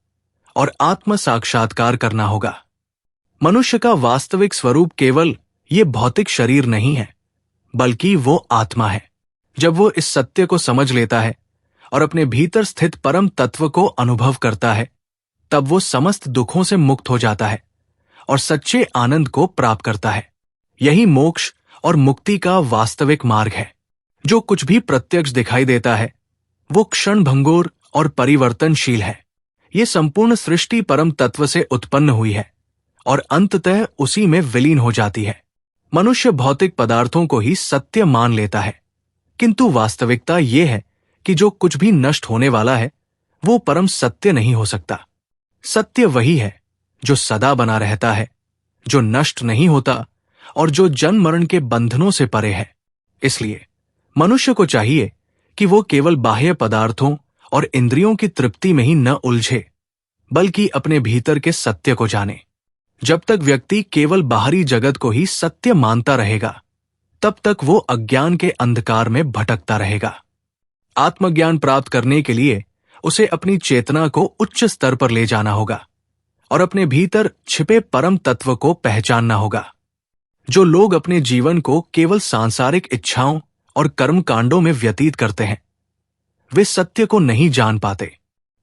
और आत्म साक्षात्कार करना होगा। मनुष्य का वास्तविक स्वरूप केवल ये भौतिक शरीर नहीं है, बल्कि वो आत्मा है। जब वो इस सत्य को समझ लेता है और अपने भीतर स्थित परम तत्व को अनुभव करता है, तब वो समस्त दुखों से मुक्त हो जाता है और सच्चे आनंद को प्राप्त करता है। यही मोक्ष और मुक्ति का वास्तविक मार्ग है। जो कुछ भी प्रत्यक्ष दिखाई देता है वो क्षणभंगुर और परिवर्तनशील है। ये संपूर्ण सृष्टि परम तत्व से उत्पन्न हुई है और अंततः उसी में विलीन हो जाती है। मनुष्य भौतिक पदार्थों को ही सत्य मान लेता है, किंतु वास्तविकता ये है कि जो कुछ भी नष्ट होने वाला है वो परम सत्य नहीं हो सकता। सत्य वही है जो सदा बना रहता है, जो नष्ट नहीं होता और जो जन्म मरण के बंधनों से परे है। इसलिए मनुष्य को चाहिए कि वो केवल बाह्य पदार्थों और इंद्रियों की तृप्ति में ही न उलझे, बल्कि अपने भीतर के सत्य को जाने। जब तक व्यक्ति केवल बाहरी जगत को ही सत्य मानता रहेगा, तब तक वो अज्ञान के अंधकार में भटकता रहेगा। आत्मज्ञान प्राप्त करने के लिए उसे अपनी चेतना को उच्च स्तर पर ले जाना होगा और अपने भीतर छिपे परम तत्व को पहचानना होगा। जो लोग अपने जीवन को केवल सांसारिक इच्छाओं और कर्म कांडों में व्यतीत करते हैं, वे सत्य को नहीं जान पाते।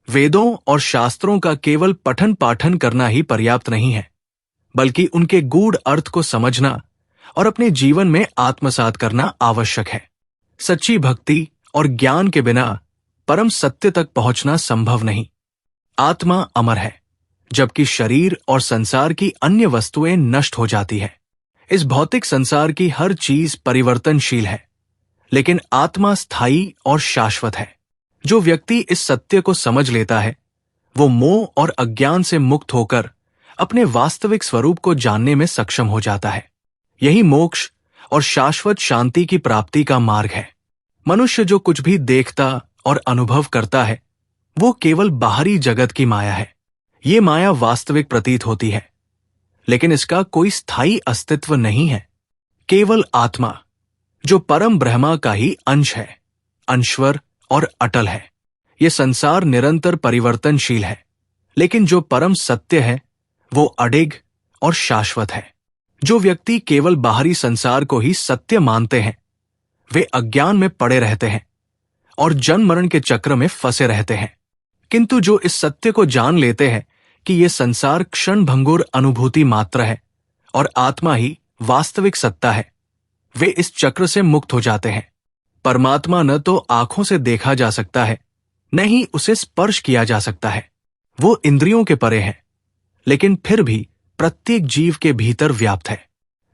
वेदों और शास्त्रों का केवल पठन पाठन करना ही पर्याप्त नहीं है, बल्कि उनके गूढ़ अर्थ को समझना और अपने जीवन में आत्मसात करना आवश्यक है। सच्ची भक्ति और ज्ञान के बिना परम सत्य तक पहुंचना संभव नहीं। आत्मा अमर है, जबकि शरीर और संसार की अन्य वस्तुएं नष्ट हो जाती है। इस भौतिक संसार की हर चीज परिवर्तनशील है, लेकिन आत्मा स्थायी और शाश्वत है। जो व्यक्ति इस सत्य को समझ लेता है वो मोह और अज्ञान से मुक्त होकर अपने वास्तविक स्वरूप को जानने में सक्षम हो जाता है। यही मोक्ष और शाश्वत शांति की प्राप्ति का मार्ग है। मनुष्य जो कुछ भी देखता और अनुभव करता है वो केवल बाहरी जगत की माया है। ये माया वास्तविक प्रतीत होती है, लेकिन इसका कोई स्थायी अस्तित्व नहीं है। केवल आत्मा, जो परम ब्रह्मा का ही अंश है, अंशवर और अटल है। ये संसार निरंतर परिवर्तनशील है, लेकिन जो परम सत्य है वो अडिग और शाश्वत है। जो व्यक्ति केवल बाहरी संसार को ही सत्य मानते हैं वे अज्ञान में पड़े रहते हैं और जन्म मरण के चक्र में फंसे रहते हैं। किंतु जो इस सत्य को जान लेते हैं कि ये संसार क्षणभंगुर अनुभूति मात्र है और आत्मा ही वास्तविक सत्ता है, वे इस चक्र से मुक्त हो जाते हैं। परमात्मा न तो आंखों से देखा जा सकता है, न ही उसे स्पर्श किया जा सकता है। वो इंद्रियों के परे है, लेकिन फिर भी प्रत्येक जीव के भीतर व्याप्त है।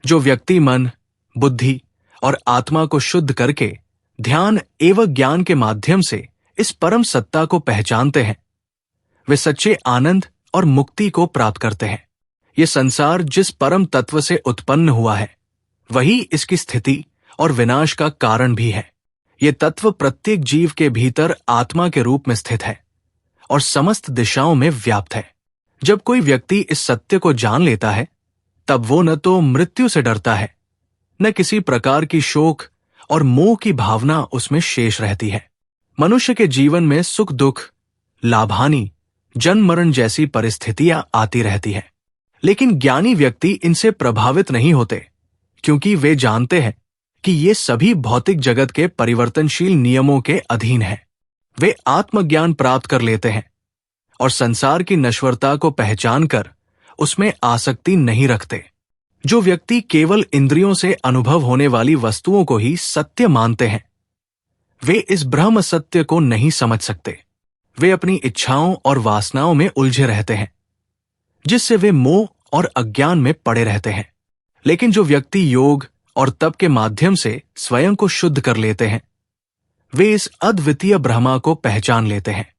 जो व्यक्ति मन, बुद्धि और आत्मा को शुद्ध करके ध्यान एवं ज्ञान के माध्यम से इस परम सत्ता को पहचानते हैं, वे सच्चे आनंद और मुक्ति को प्राप्त करते हैं। ये संसार जिस परम तत्व से उत्पन्न हुआ है वही इसकी स्थिति और विनाश का कारण भी है। ये तत्व प्रत्येक जीव के भीतर आत्मा के रूप में स्थित है और समस्त दिशाओं में व्याप्त है। जब कोई व्यक्ति इस सत्य को जान लेता है तब वो न तो मृत्यु से डरता है, न किसी प्रकार की शोक और मोह की भावना उसमें शेष रहती है। मनुष्य के जीवन में सुख दुख, लाभ-हानि, जन्म मरण जैसी परिस्थितियां आती रहती है, लेकिन ज्ञानी व्यक्ति इनसे प्रभावित नहीं होते, क्योंकि वे जानते हैं कि ये सभी भौतिक जगत के परिवर्तनशील नियमों के अधीन है। वे आत्मज्ञान प्राप्त कर लेते हैं और संसार की नश्वरता को पहचानकर उसमें आसक्ति नहीं रखते। जो व्यक्ति केवल इंद्रियों से अनुभव होने वाली वस्तुओं को ही सत्य मानते हैं, वे इस ब्रह्म सत्य को नहीं समझ सकते। वे अपनी इच्छाओं और वासनाओं में उलझे रहते हैं, जिससे वे मोह और अज्ञान में पड़े रहते हैं। लेकिन जो व्यक्ति योग और तप के माध्यम से स्वयं को शुद्ध कर लेते हैं, वे इस अद्वितीय ब्रह्मा को पहचान लेते हैं।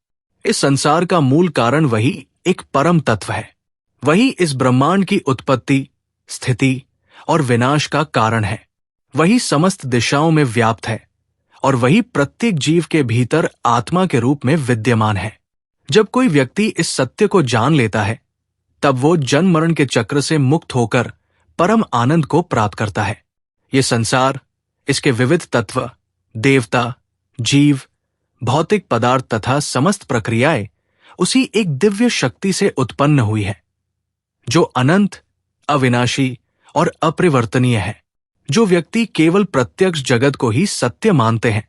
इस संसार का मूल कारण वही एक परम तत्व है। वही इस ब्रह्मांड की उत्पत्ति, स्थिति और विनाश का कारण है। वही समस्त दिशाओं में व्याप्त है और वही प्रत्येक जीव के भीतर आत्मा के रूप में विद्यमान है। जब कोई व्यक्ति इस सत्य को जान लेता है तब वो जन्म मरण के चक्र से मुक्त होकर परम आनंद को प्राप्त करता है। ये संसार, इसके विविध तत्व, देवता, जीव, भौतिक पदार्थ तथा समस्त प्रक्रियाएं उसी एक दिव्य शक्ति से उत्पन्न हुई है, जो अनंत, अविनाशी और अपरिवर्तनीय है। जो व्यक्ति केवल प्रत्यक्ष जगत को ही सत्य मानते हैं,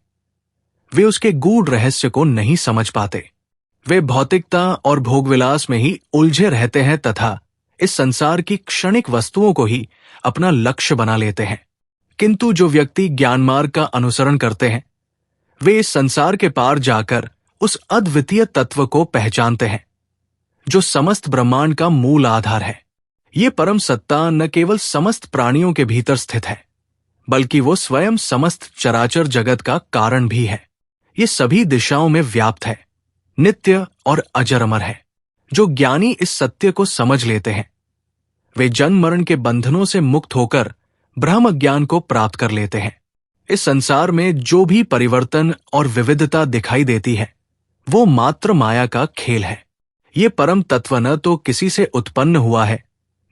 वे उसके गूढ़ रहस्य को नहीं समझ पाते। वे भौतिकता और भोगविलास में ही उलझे रहते हैं तथा इस संसार की क्षणिक वस्तुओं को ही अपना लक्ष्य बना लेते हैं। किंतु जो व्यक्ति ज्ञान मार्ग का अनुसरण करते हैं, वे इस संसार के पार जाकर उस अद्वितीय तत्व को पहचानते हैं जो समस्त ब्रह्मांड का मूल आधार है। ये परम सत्ता न केवल समस्त प्राणियों के भीतर स्थित है, बल्कि वो स्वयं समस्त चराचर जगत का कारण भी है। ये सभी दिशाओं में व्याप्त है, नित्य और अजर अमर है। जो ज्ञानी इस सत्य को समझ लेते हैं, वे जन्म मरण के बंधनों से मुक्त होकर ब्रह्म ज्ञान को प्राप्त कर लेते हैं। इस संसार में जो भी परिवर्तन और विविधता दिखाई देती है, वो मात्र माया का खेल है। ये परम तत्व न तो किसी से उत्पन्न हुआ है,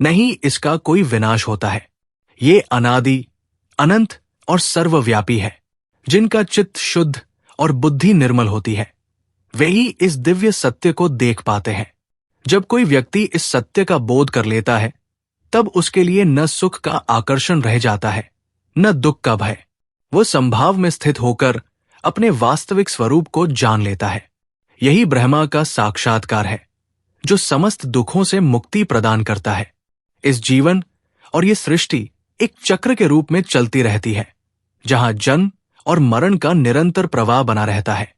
न ही इसका कोई विनाश होता है। ये अनादि, अनंत और सर्वव्यापी है। जिनका चित्त शुद्ध और बुद्धि निर्मल होती है, वे ही इस दिव्य सत्य को देख पाते हैं। जब कोई व्यक्ति इस सत्य का बोध कर लेता है, तब उसके लिए न सुख का आकर्षण रह जाता है, न दुख का भय। वो संभाव में स्थित होकर अपने वास्तविक स्वरूप को जान लेता है। यही ब्रह्मा का साक्षात्कार है, जो समस्त दुखों से मुक्ति प्रदान करता है। इस जीवन और ये सृष्टि एक चक्र के रूप में चलती रहती है, जहां जन्म और मरण का निरंतर प्रवाह बना रहता है।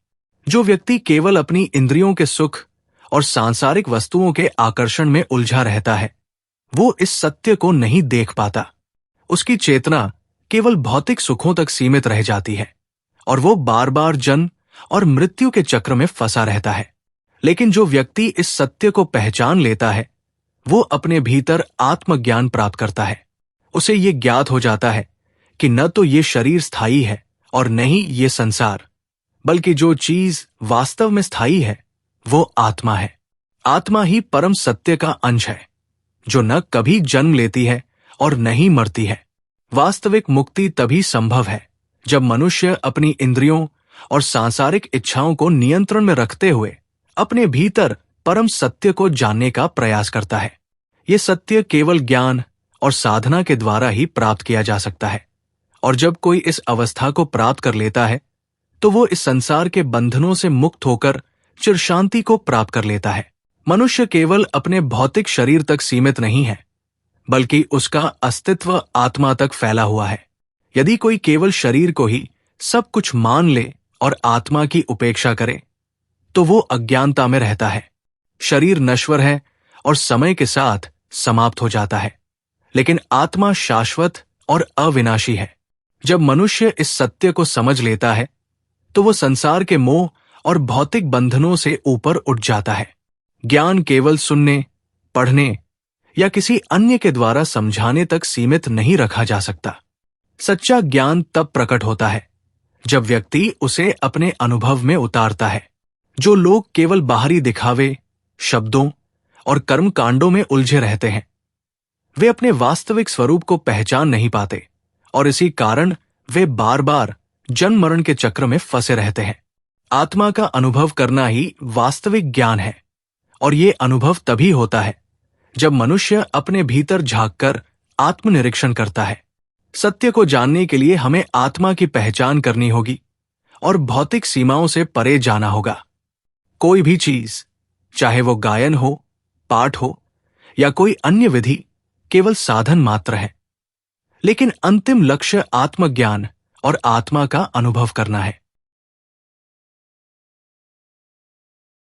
जो व्यक्ति केवल अपनी इंद्रियों के सुख और सांसारिक वस्तुओं के आकर्षण में उलझा रहता है, वो इस सत्य को नहीं देख पाता। उसकी चेतना केवल भौतिक सुखों तक सीमित रह जाती है और वो बार बार जन्म और मृत्यु के चक्र में फंसा रहता है। लेकिन जो व्यक्ति इस सत्य को पहचान लेता है, वो अपने भीतर आत्मज्ञान प्राप्त करता है। उसे ये ज्ञात हो जाता है कि न तो ये शरीर स्थायी है और न ही ये संसार, बल्कि जो चीज वास्तव में स्थायी है वो आत्मा है। आत्मा ही परम सत्य का अंश है, जो न कभी जन्म लेती है और न ही मरती है। वास्तविक मुक्ति तभी संभव है जब मनुष्य अपनी इंद्रियों और सांसारिक इच्छाओं को नियंत्रण में रखते हुए अपने भीतर परम सत्य को जानने का प्रयास करता है। ये सत्य केवल ज्ञान और साधना के द्वारा ही प्राप्त किया जा सकता है, और जब कोई इस अवस्था को प्राप्त कर लेता है, तो वो इस संसार के बंधनों से मुक्त होकर चिरशांति को प्राप्त कर लेता है। मनुष्य केवल अपने भौतिक शरीर तक सीमित नहीं है, बल्कि उसका अस्तित्व आत्मा तक फैला हुआ है। यदि कोई केवल शरीर को ही सब कुछ मान ले और आत्मा की उपेक्षा करे, तो वो अज्ञानता में रहता है। शरीर नश्वर है और समय के साथ समाप्त हो जाता है, लेकिन आत्मा शाश्वत और अविनाशी है। जब मनुष्य इस सत्य को समझ लेता है, तो वो संसार के मोह और भौतिक बंधनों से ऊपर उठ जाता है। ज्ञान केवल सुनने, पढ़ने या किसी अन्य के द्वारा समझाने तक सीमित नहीं रखा जा सकता। सच्चा ज्ञान तब प्रकट होता है जब व्यक्ति उसे अपने अनुभव में उतारता है। जो लोग केवल बाहरी दिखावे, शब्दों और कर्मकांडों में उलझे रहते हैं, वे अपने वास्तविक स्वरूप को पहचान नहीं पाते, और इसी कारण वे बार बार जन्म मरण के चक्र में फंसे रहते हैं। आत्मा का अनुभव करना ही वास्तविक ज्ञान है, और ये अनुभव तभी होता है जब मनुष्य अपने भीतर झांककर आत्मनिरीक्षण करता है। सत्य को जानने के लिए हमें आत्मा की पहचान करनी होगी और भौतिक सीमाओं से परे जाना होगा। कोई भी चीज, चाहे वो गायन हो, पाठ हो या कोई अन्य विधि, केवल साधन मात्र है, लेकिन अंतिम लक्ष्य आत्मज्ञान और आत्मा का अनुभव करना है।